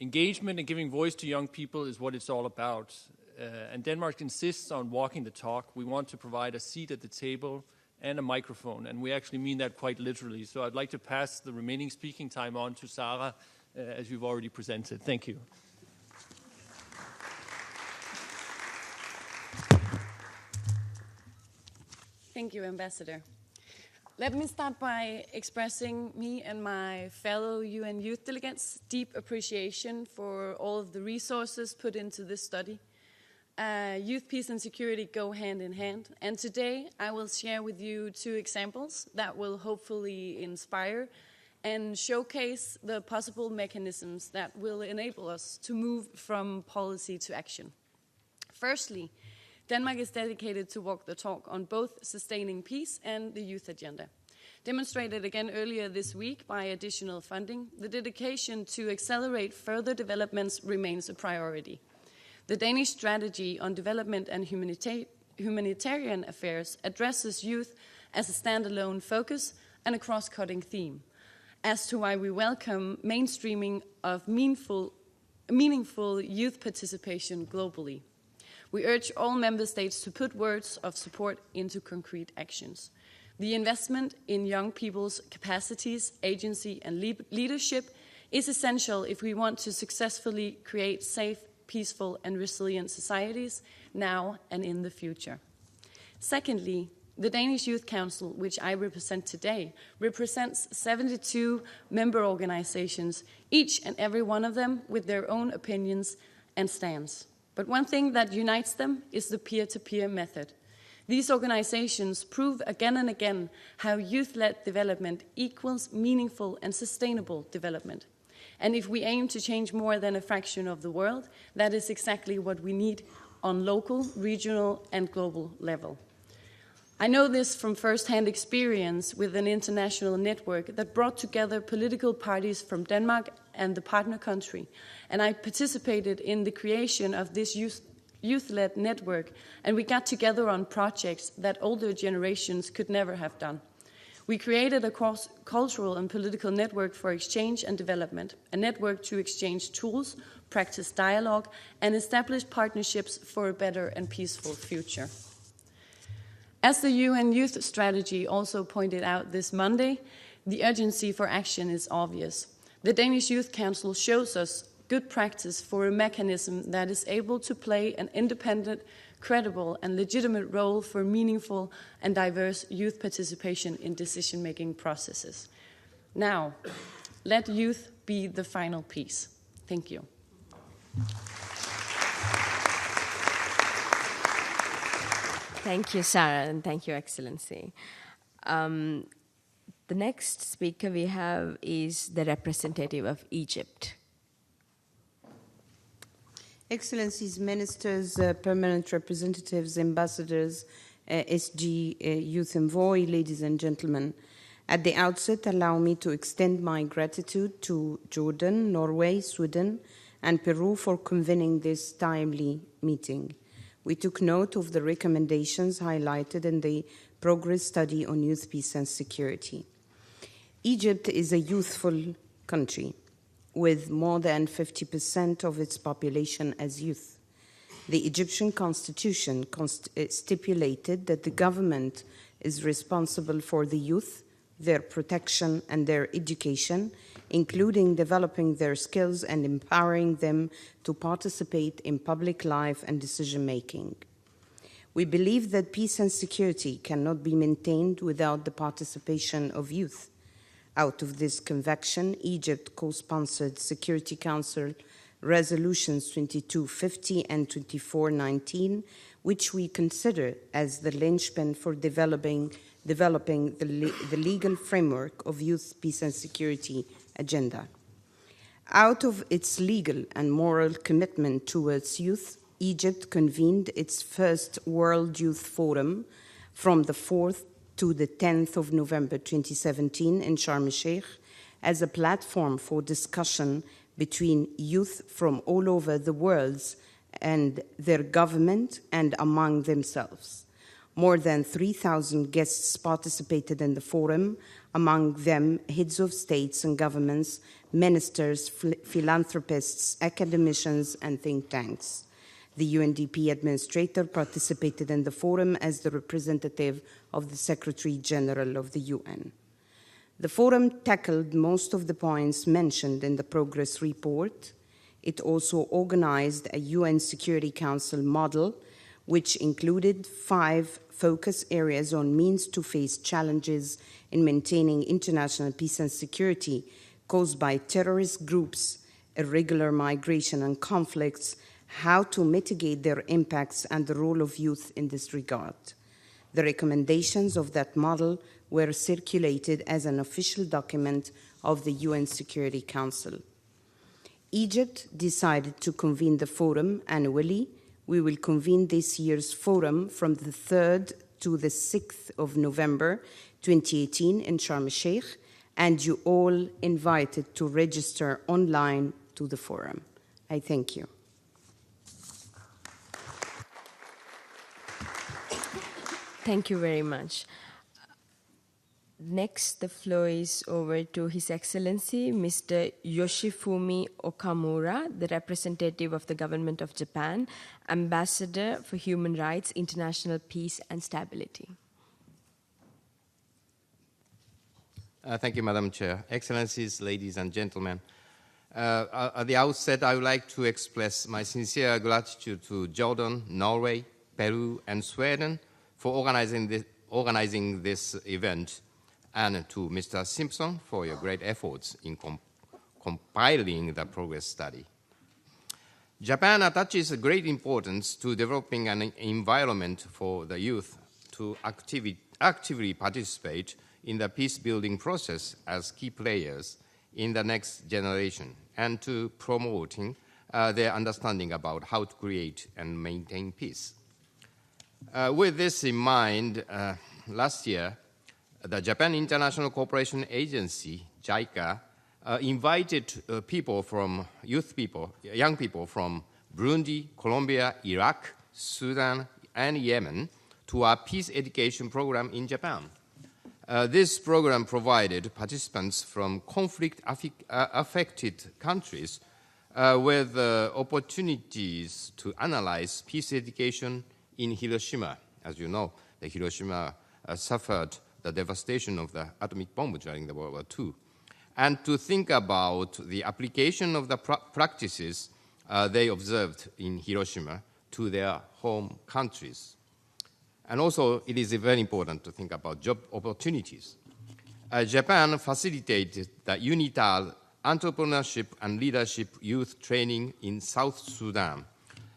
Engagement and giving voice to young people is what it's all about. And Denmark insists on walking the talk. We want to provide a seat at the table and a microphone, and we actually mean that quite literally. So I'd like to pass the remaining speaking time on to Sara, as you've already presented. Thank you. Thank you, Ambassador. Let me start by expressing me and my fellow UN youth delegates' deep appreciation for all of the resources put into this study. Youth, peace, and security go hand in hand, and today I will share with you 2 examples that will hopefully inspire and showcase the possible mechanisms that will enable us to move from policy to action. Firstly, Denmark is dedicated to walk the talk on both sustaining peace and the youth agenda. Demonstrated again earlier this week by additional funding, the dedication to accelerate further developments remains a priority. The Danish strategy on development and humanitarian affairs addresses youth as a standalone focus and a cross-cutting theme, as to why we welcome mainstreaming of meaningful youth participation globally. We urge all member states to put words of support into concrete actions. The investment in young people's capacities, agency, and leadership is essential if we want to successfully create safe, peaceful, and resilient societies now and in the future. Secondly, the Danish Youth Council, which I represent today, represents 72 member organizations, each and every one of them with their own opinions and stands. But one thing that unites them is the peer-to-peer method. These organizations prove again and again how youth-led development equals meaningful and sustainable development. And if we aim to change more than a fraction of the world, that is exactly what we need on local, regional, and global level. I know this from first-hand experience with an international network that brought together political parties from Denmark and the partner country, and I participated in the creation of this youth-led network, and we got together on projects that older generations could never have done. We created a cross-cultural and political network for exchange and development, a network to exchange tools, practice dialogue, and establish partnerships for a better and peaceful future. As the UN Youth Strategy also pointed out this Monday, the urgency for action is obvious. The Danish Youth Council shows us good practice for a mechanism that is able to play an independent, credible, and legitimate role for meaningful and diverse youth participation in decision-making processes. Now, let youth be the final piece. Thank you. Thank you, Sara, and thank you, Excellency. The next speaker we have is the representative of Egypt. Excellencies, ministers, permanent representatives, ambassadors, SG Youth Envoy, ladies and gentlemen. At the outset, allow me to extend my gratitude to Jordan, Norway, Sweden, and Peru for convening this timely meeting. We took note of the recommendations highlighted in the Progress Study on Youth, Peace and Security. Egypt is a youthful country with more than 50% of its population as youth. The Egyptian constitution stipulated that the government is responsible for the youth, their protection and their education including developing their skills and empowering them to participate in public life and decision-making. We believe that peace and security cannot be maintained without the participation of youth. Out of this conviction, Egypt co-sponsored Security Council Resolutions 2250 and 2419, which we consider as the linchpin for developing the legal framework of youth, peace, and security agenda. Out of its legal and moral commitment towards youth, Egypt convened its first World Youth Forum from the 4th to the 10th of November 2017 in Sharm el-Sheikh as a platform for discussion between youth from all over the world and their government and among themselves. More than 3,000 guests participated in the forum, among them heads of states and governments, ministers, philanthropists, academicians, and think tanks. The UNDP administrator participated in the forum as the representative of the Secretary General of the UN. The forum tackled most of the points mentioned in the progress report. It also organized a UN Security Council model, which included 5 focus areas on means to face challenges in maintaining international peace and security caused by terrorist groups, irregular migration and conflicts, how to mitigate their impacts, and the role of youth in this regard. The recommendations of that model were circulated as an official document of the UN Security Council. Egypt decided to convene the forum annually. We will convene this year's forum from the 3rd to the 6th of November 2018 in Sharm el-Sheikh, and you all invited to register online to the forum. I thank you. Thank you very much. Next, the floor is over to His Excellency, Mr. Yoshifumi Okamura, the representative of the Government of Japan, Ambassador for Human Rights, International Peace and Stability. Thank you, Madam Chair. Excellencies, ladies and gentlemen. At the outset, I would like to express my sincere gratitude to Jordan, Norway, Peru, and Sweden for organizing this event, and to Mr. Simpson for your great efforts in compiling the progress study. Japan attaches great importance to developing an environment for the youth to actively participate in the peace-building process as key players in the next generation, and to promoting their understanding about how to create and maintain peace. With this in mind, last year, the Japan International Cooperation Agency, JICA, invited young people from Burundi, Colombia, Iraq, Sudan, and Yemen to our peace education program in Japan. This program provided participants from conflict-affected countries with opportunities to analyze peace education in Hiroshima. As you know, the Hiroshima suffered the devastation of the atomic bomb during the World War II, and to think about the application of the practices they observed in Hiroshima to their home countries. And also, it is very important to think about job opportunities. Japan facilitated the UNITAL Entrepreneurship and Leadership Youth Training in South Sudan.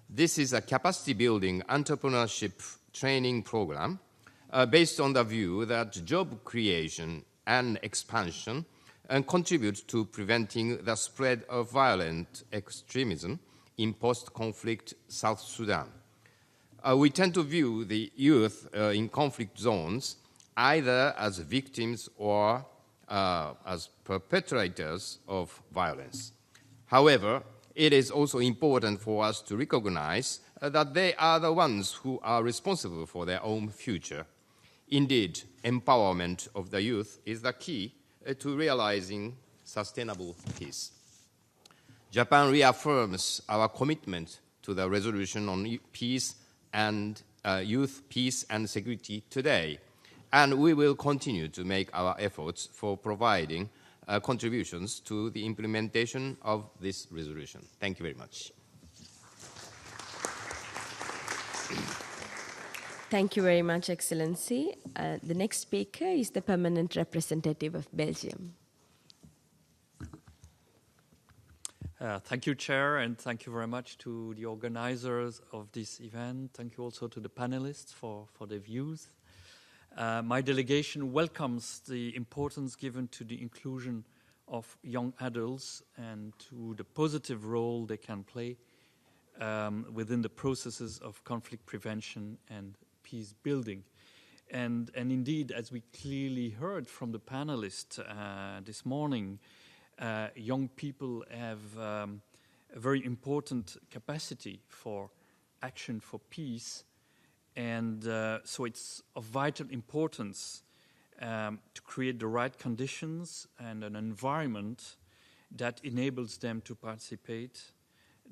This is a capacity-building entrepreneurship training program based on the view that job creation and expansion contribute to preventing the spread of violent extremism in post-conflict South Sudan. We tend to view the youth in conflict zones either as victims or as perpetrators of violence. However, it is also important for us to recognize that they are the ones who are responsible for their own future. Indeed, empowerment of the youth is the key to realizing sustainable peace. Japan reaffirms our commitment to the resolution on peace and youth, peace, and security today, and we will continue to make our efforts for providing contributions to the implementation of this resolution. Thank you very much. Thank you very much, Excellency. The next speaker is the permanent representative of Belgium. Thank you, Chair, and thank you very much to the organizers of this event. Thank you also to the panelists for their views. My delegation welcomes the importance given to the inclusion of young adults and to the positive role they can play within the processes of conflict prevention and peace building. And indeed, as we clearly heard from the panelists this morning, young people have a very important capacity for action for peace, and so it's of vital importance to create the right conditions and an environment that enables them to participate,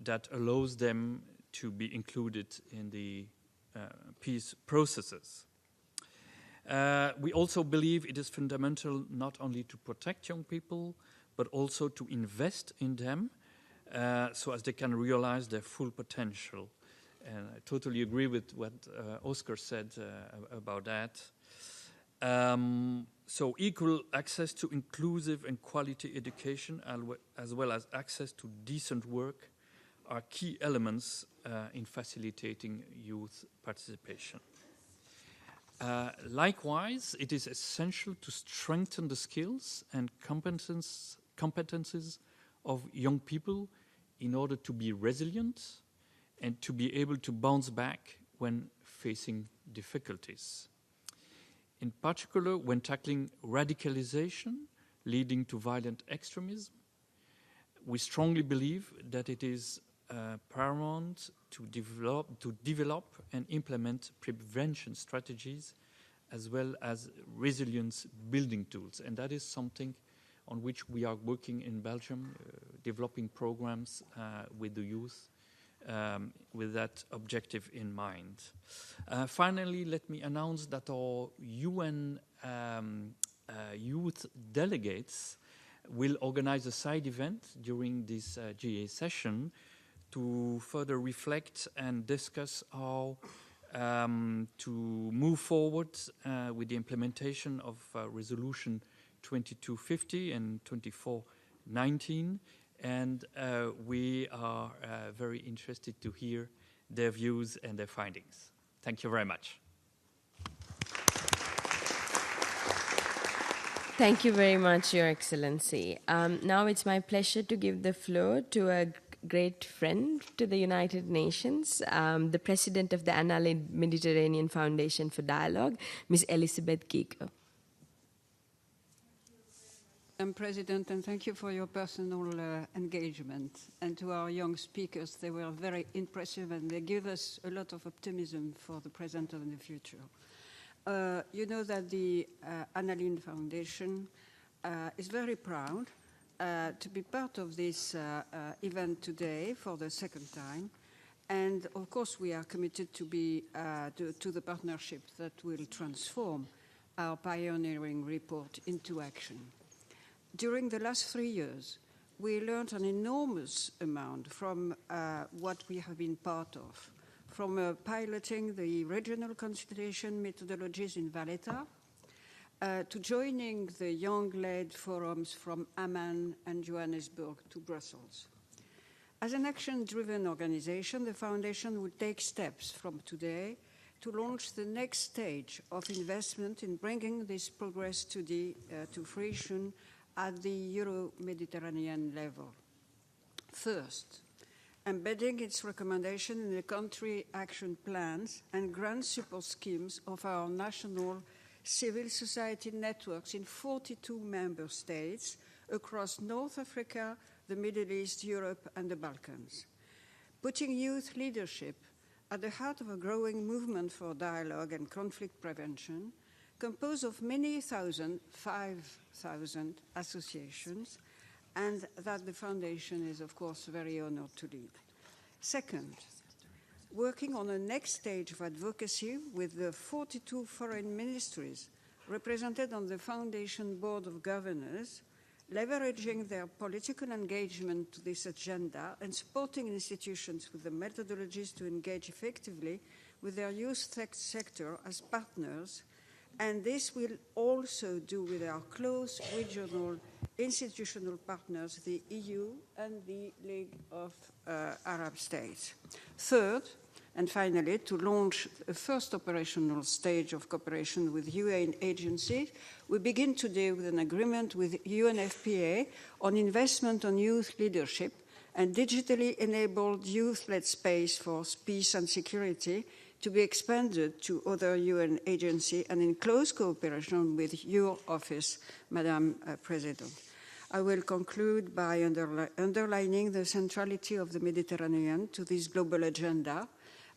that allows them to be included in the peace processes. We also believe it is fundamental not only to protect young people, but also to invest in them so as they can realize their full potential. And I totally agree with what Oscar said about that. So equal access to inclusive and quality education, as well as access to decent work, are key elements in facilitating youth participation. Likewise, it is essential to strengthen the skills and competences of young people in order to be resilient and to be able to bounce back when facing difficulties. In particular, when tackling radicalization leading to violent extremism, we strongly believe that it is paramount to develop and implement prevention strategies as well as resilience building tools. And that is something on which we are working in Belgium, developing programs with the youth with that objective in mind. Finally, let me announce that our UN youth delegates will organize a side event during this GA session to further reflect and discuss how to move forward with the implementation of Resolution 2250 and 2419. And we are very interested to hear their views and their findings. Thank you very much. Thank you very much, Your Excellency. Now it's my pleasure to give the floor to a great friend to the United Nations, the president of the Anna-led Mediterranean Foundation for Dialogue, Ms. Elisabeth Giger. Madam President, and thank you for your personal engagement. And to our young speakers, they were very impressive and they give us a lot of optimism for the present and the future. You know that the Anna-led Foundation is very proud to be part of this event today for the second time. And of course, we are committed to be to the partnership that will transform our pioneering report into action. During the last 3 years, we learned an enormous amount from what we have been part of, from piloting the regional consultation methodologies in Valletta, to joining the young-led forums from Amman and Johannesburg to Brussels. As an action-driven organization, the Foundation will take steps from today to launch the next stage of investment in bringing this progress to fruition at the Euro-Mediterranean level. First, embedding its recommendation in the country action plans and grant support schemes of our national civil society networks in 42 member states across North Africa, the Middle East, Europe, and the Balkans. Putting youth leadership at the heart of a growing movement for dialogue and conflict prevention, composed of many thousand, 5,000 associations, and that the Foundation is, of course, very honored to lead. Second, working on the next stage of advocacy with the 42 foreign ministries represented on the Foundation Board of Governors, leveraging their political engagement to this agenda and supporting institutions with the methodologies to engage effectively with their youth sector as partners. And this will also do with our close regional institutional partners, the EU and the League of Arab States. Third, and finally, to launch a first operational stage of cooperation with UN agencies, we begin today with an agreement with UNFPA on investment on youth leadership and digitally enabled youth-led space for peace and security to be expanded to other UN agencies and in close cooperation with your office, Madam President. I will conclude by underlining the centrality of the Mediterranean to this global agenda.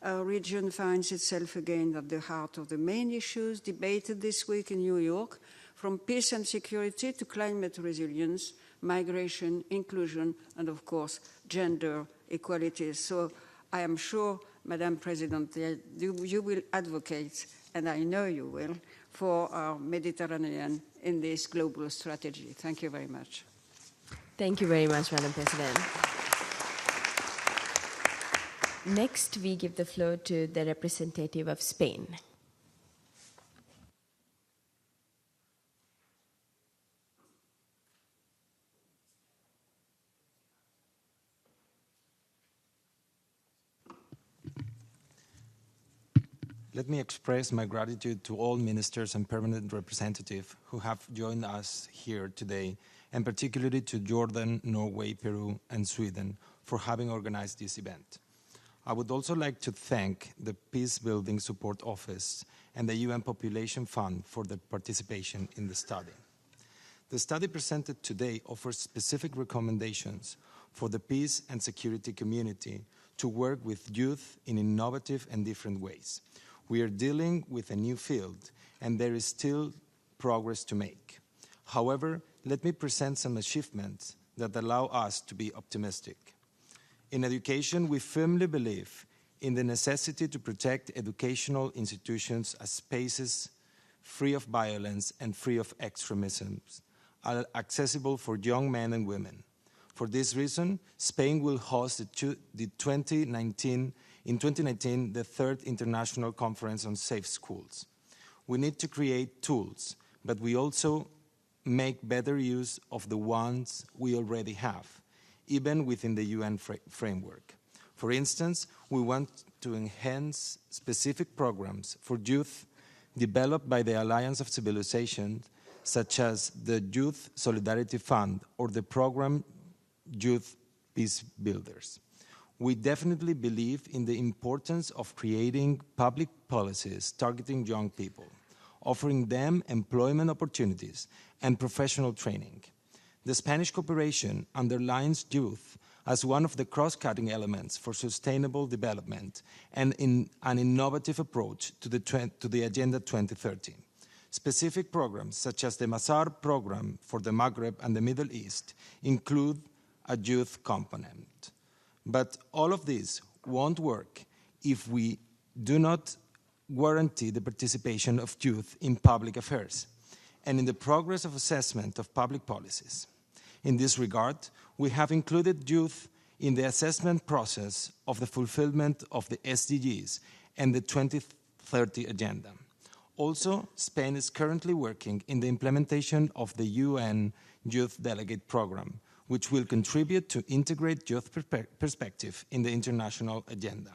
Our region finds itself again at the heart of the main issues debated this week in New York, from peace and security to climate resilience, migration, inclusion, and of course, gender equality. So I am sure, Madam President, that you will advocate, and I know you will, for our Mediterranean in this global strategy. Thank you very much. Thank you very much, Madam President. Next, we give the floor to the representative of Spain. Let me express my gratitude to all ministers and permanent representatives who have joined us here today, and particularly to Jordan, Norway, Peru, and Sweden for having organized this event. I would also like to thank the Peacebuilding Support Office and the UN Population Fund for their participation in the study. The study presented today offers specific recommendations for the peace and security community to work with youth in innovative and different ways. We are dealing with a new field, and there is still progress to make. However, let me present some achievements that allow us to be optimistic. In education, we firmly believe in the necessity to protect educational institutions as spaces free of violence and free of extremism, accessible for young men and women. For this reason, Spain will host in 2019, the third International Conference on Safe Schools. We need to create tools, but we also make better use of the ones we already have, even within the UN framework. For instance, we want to enhance specific programs for youth developed by the Alliance of Civilizations, such as the Youth Solidarity Fund or the program Youth Peacebuilders. We definitely believe in the importance of creating public policies targeting young people, offering them employment opportunities and professional training. The Spanish cooperation underlines youth as one of the cross-cutting elements for sustainable development and in an innovative approach to the Agenda 2030. Specific programs such as the Masar program for the Maghreb and the Middle East include a youth component. But all of this won't work if we do not guarantee the participation of youth in public affairs and in the progress of assessment of public policies. In this regard, we have included youth in the assessment process of the fulfillment of the SDGs and the 2030 Agenda. Also, Spain is currently working in the implementation of the UN Youth Delegate Program, which will contribute to integrate youth perspective in the international agenda.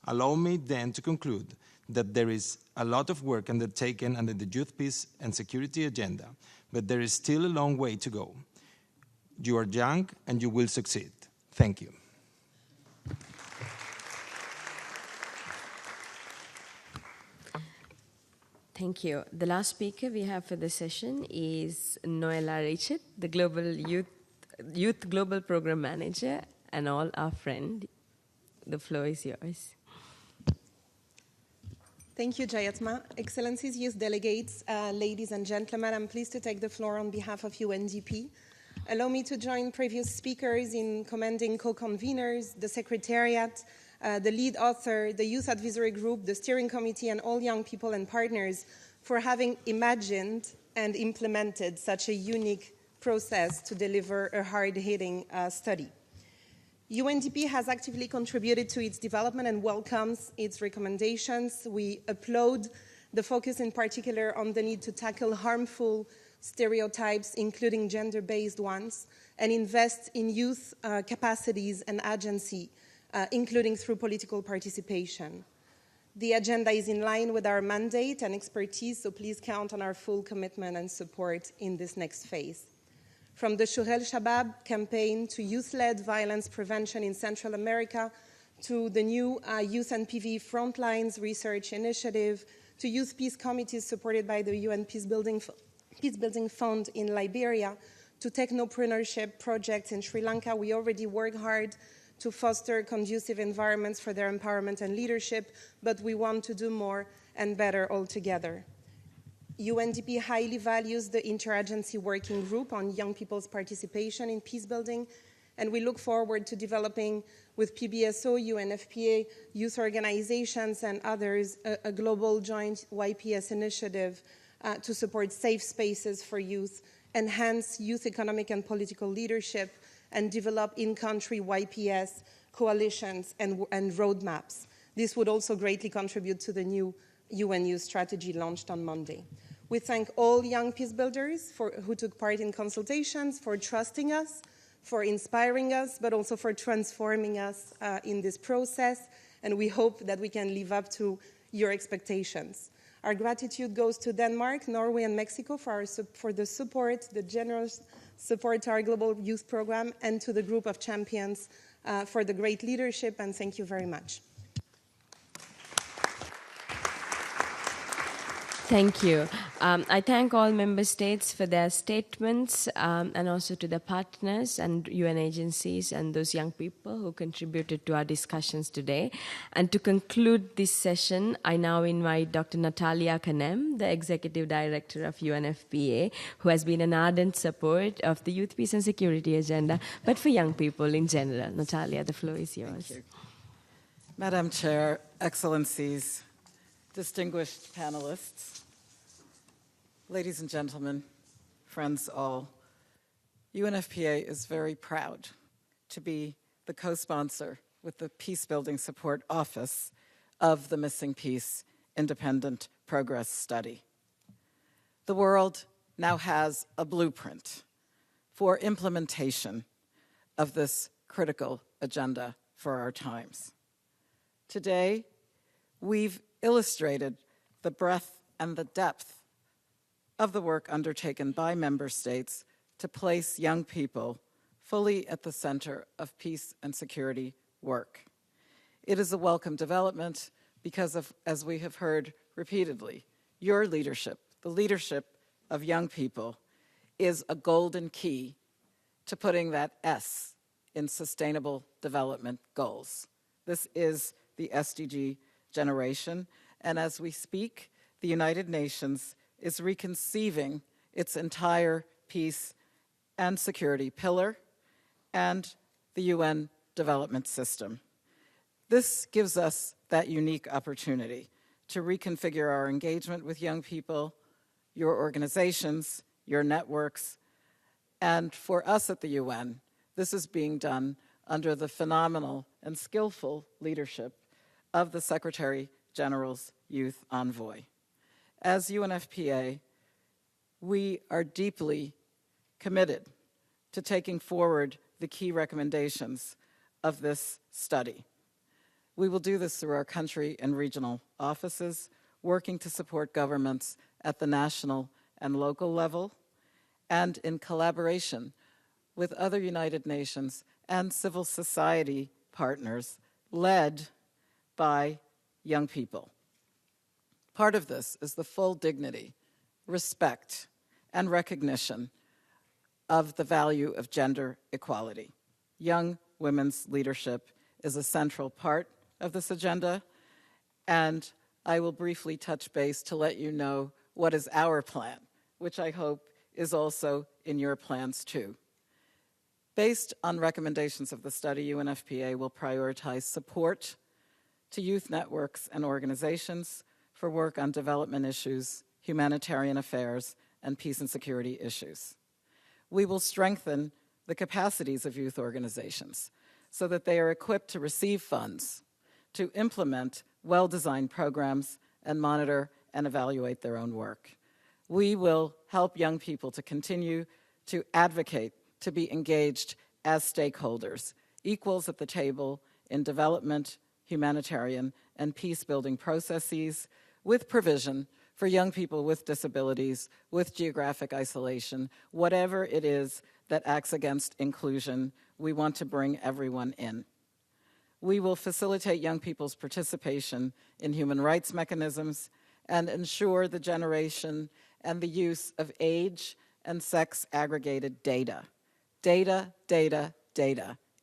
Allow me then to conclude that there is a lot of work undertaken under the Youth Peace and Security Agenda, but there is still a long way to go. You are young and you will succeed. Thank you. Thank you. The last speaker we have for the session is Noella Richard, the Youth Global Program Manager, and all our friend. The floor is yours. Thank you, Jayatma. Excellencies, youth delegates, ladies and gentlemen, I'm pleased to take the floor on behalf of UNDP. Allow me to join previous speakers in commending co-conveners, the Secretariat, the lead author, the Youth Advisory Group, the Steering Committee, and all young people and partners for having imagined and implemented such a unique process to deliver a hard-hitting study. UNDP has actively contributed to its development and welcomes its recommendations. We applaud the focus in particular on the need to tackle harmful stereotypes, including gender-based ones, and invest in youth capacities and agency, including through political participation. The agenda is in line with our mandate and expertise, so please count on our full commitment and support in this next phase. From the Shurel Shabab campaign to youth-led violence prevention in Central America, to the new Youth and PV Frontlines Research Initiative, to youth peace committees supported by the UN Peacebuilding Fund in Liberia, to technopreneurship projects in Sri Lanka, we already work hard to foster conducive environments for their empowerment and leadership, but we want to do more and better altogether. UNDP highly values the Interagency Working Group on young people's participation in peacebuilding, and we look forward to developing with PBSO, UNFPA, youth organizations, and others a global joint YPS initiative to support safe spaces for youth, enhance youth economic and political leadership, and develop in-country YPS coalitions and roadmaps. This would also greatly contribute to the new UN Youth Strategy launched on Monday. We thank all young peace builders who took part in consultations, for trusting us, for inspiring us, but also for transforming us in this process, and we hope that we can live up to your expectations. Our gratitude goes to Denmark, Norway, and Mexico for the support, the generous support to our global youth program, and to the group of champions for the great leadership, and thank you very much. Thank you. I thank all member states for their statements and also to the partners and UN agencies and those young people who contributed to our discussions today. And to conclude this session, I now invite Dr. Natalia Kanem, the Executive Director of UNFPA, who has been an ardent support of the Youth, Peace and Security agenda, but for young people in general. Natalia, the floor is yours. Thank you. Madam Chair, Excellencies, distinguished panelists, ladies and gentlemen, friends all, UNFPA is very proud to be the co-sponsor with the Peacebuilding Support Office of the Missing Peace Independent Progress Study. The world now has a blueprint for implementation of this critical agenda for our times. Today, we've illustrated the breadth and the depth of the work undertaken by member states to place young people fully at the center of peace and security work. It is a welcome development because of, as we have heard repeatedly, your leadership, the leadership of young people, is a golden key to putting that S in Sustainable Development Goals. This is the SDG generation, and as we speak, the United Nations is reconceiving its entire peace and security pillar and the UN development system. This gives us that unique opportunity to reconfigure our engagement with young people, your organizations, your networks, and for us at the UN, this is being done under the phenomenal and skillful leadership of the Secretary General's Youth Envoy. As UNFPA, we are deeply committed to taking forward the key recommendations of this study. We will do this through our country and regional offices, working to support governments at the national and local level, and in collaboration with other United Nations and civil society partners led by young people. Part of this is the full dignity, respect, and recognition of the value of gender equality. Young women's leadership is a central part of this agenda, and I will briefly touch base to let you know what is our plan, which I hope is also in your plans too. Based on recommendations of the study, UNFPA will prioritize support to youth networks and organizations for work on development issues, humanitarian affairs, and peace and security issues. We will strengthen the capacities of youth organizations so that they are equipped to receive funds, to implement well-designed programs, and monitor and evaluate their own work. We will help young people to continue to advocate, to be engaged as stakeholders, equals at the table in development, humanitarian, and peace-building processes, with provision for young people with disabilities, with geographic isolation, whatever it is that acts against inclusion, we want to bring everyone in. We will facilitate young people's participation in human rights mechanisms and ensure the generation and the use of age and sex aggregated data. Data,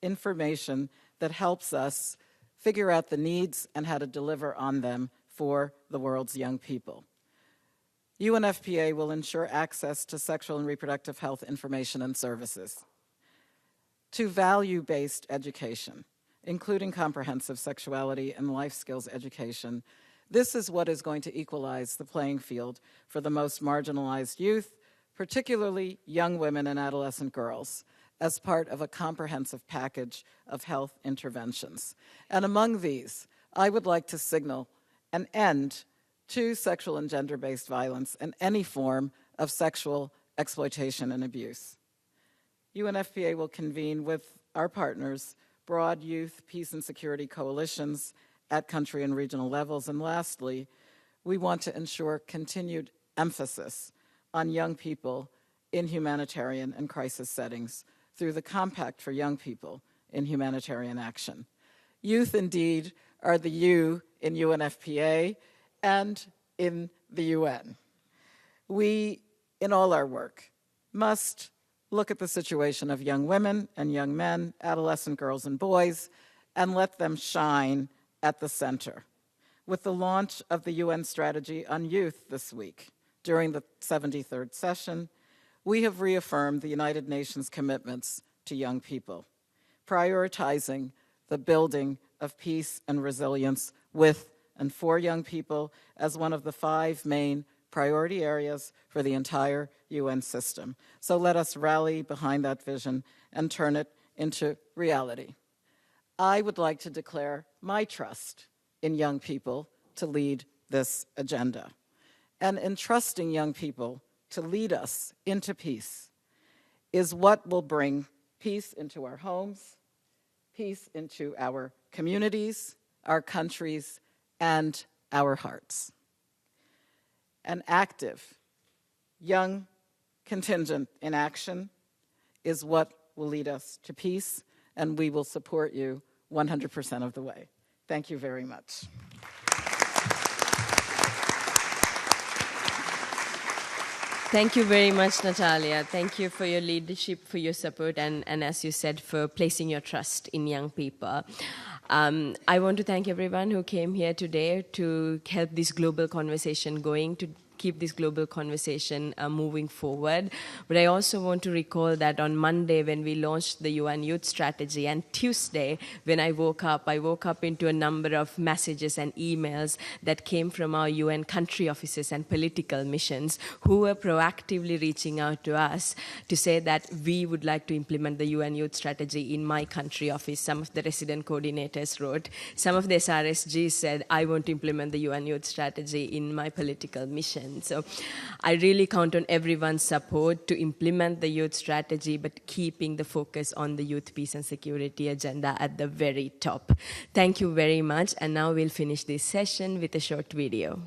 information that helps us figure out the needs and how to deliver on them for the world's young people. UNFPA will ensure access to sexual and reproductive health information and services, to value-based education, including comprehensive sexuality and life skills education. This is what is going to equalize the playing field for the most marginalized youth, particularly young women and adolescent girls, as part of a comprehensive package of health interventions. And among these, I would like to signal an end to sexual and gender-based violence and any form of sexual exploitation and abuse. UNFPA will convene with our partners broad youth, peace, and security coalitions at country and regional levels. And lastly, we want to ensure continued emphasis on young people in humanitarian and crisis settings through the Compact for Young People in Humanitarian Action. Youth, indeed, are the you in UNFPA and in the UN. We, in all our work, must look at the situation of young women and young men, adolescent girls and boys, and let them shine at the center. With the launch of the UN Strategy on Youth this week, during the 73rd session, we have reaffirmed the United Nations commitments to young people, prioritizing the building of peace and resilience with and for young people as one of the 5 main priority areas for the entire UN system. So let us rally behind that vision and turn it into reality. I would like to declare my trust in young people to lead this agenda. And entrusting young people to lead us into peace is what will bring peace into our homes, peace into our communities, our countries, and our hearts. An active, young contingent in action is what will lead us to peace, and we will support you 100% of the way. Thank you very much. Thank you very much, Natalia. Thank you for your leadership, for your support, and as you said, for placing your trust in young people. I want to thank everyone who came here today to help this global conversation going, to keep this global conversation moving forward. But I also want to recall that on Monday when we launched the UN Youth Strategy, and Tuesday when I woke up into a number of messages and emails that came from our UN country offices and political missions who were proactively reaching out to us to say that we would like to implement the UN Youth Strategy in my country office. Some of the resident coordinators wrote. Some of the SRSGs said, I want to implement the UN Youth Strategy in my political mission. So I really count on everyone's support to implement the youth strategy, but keeping the focus on the youth peace and security agenda at the very top. Thank you very much. And now we'll finish this session with a short video.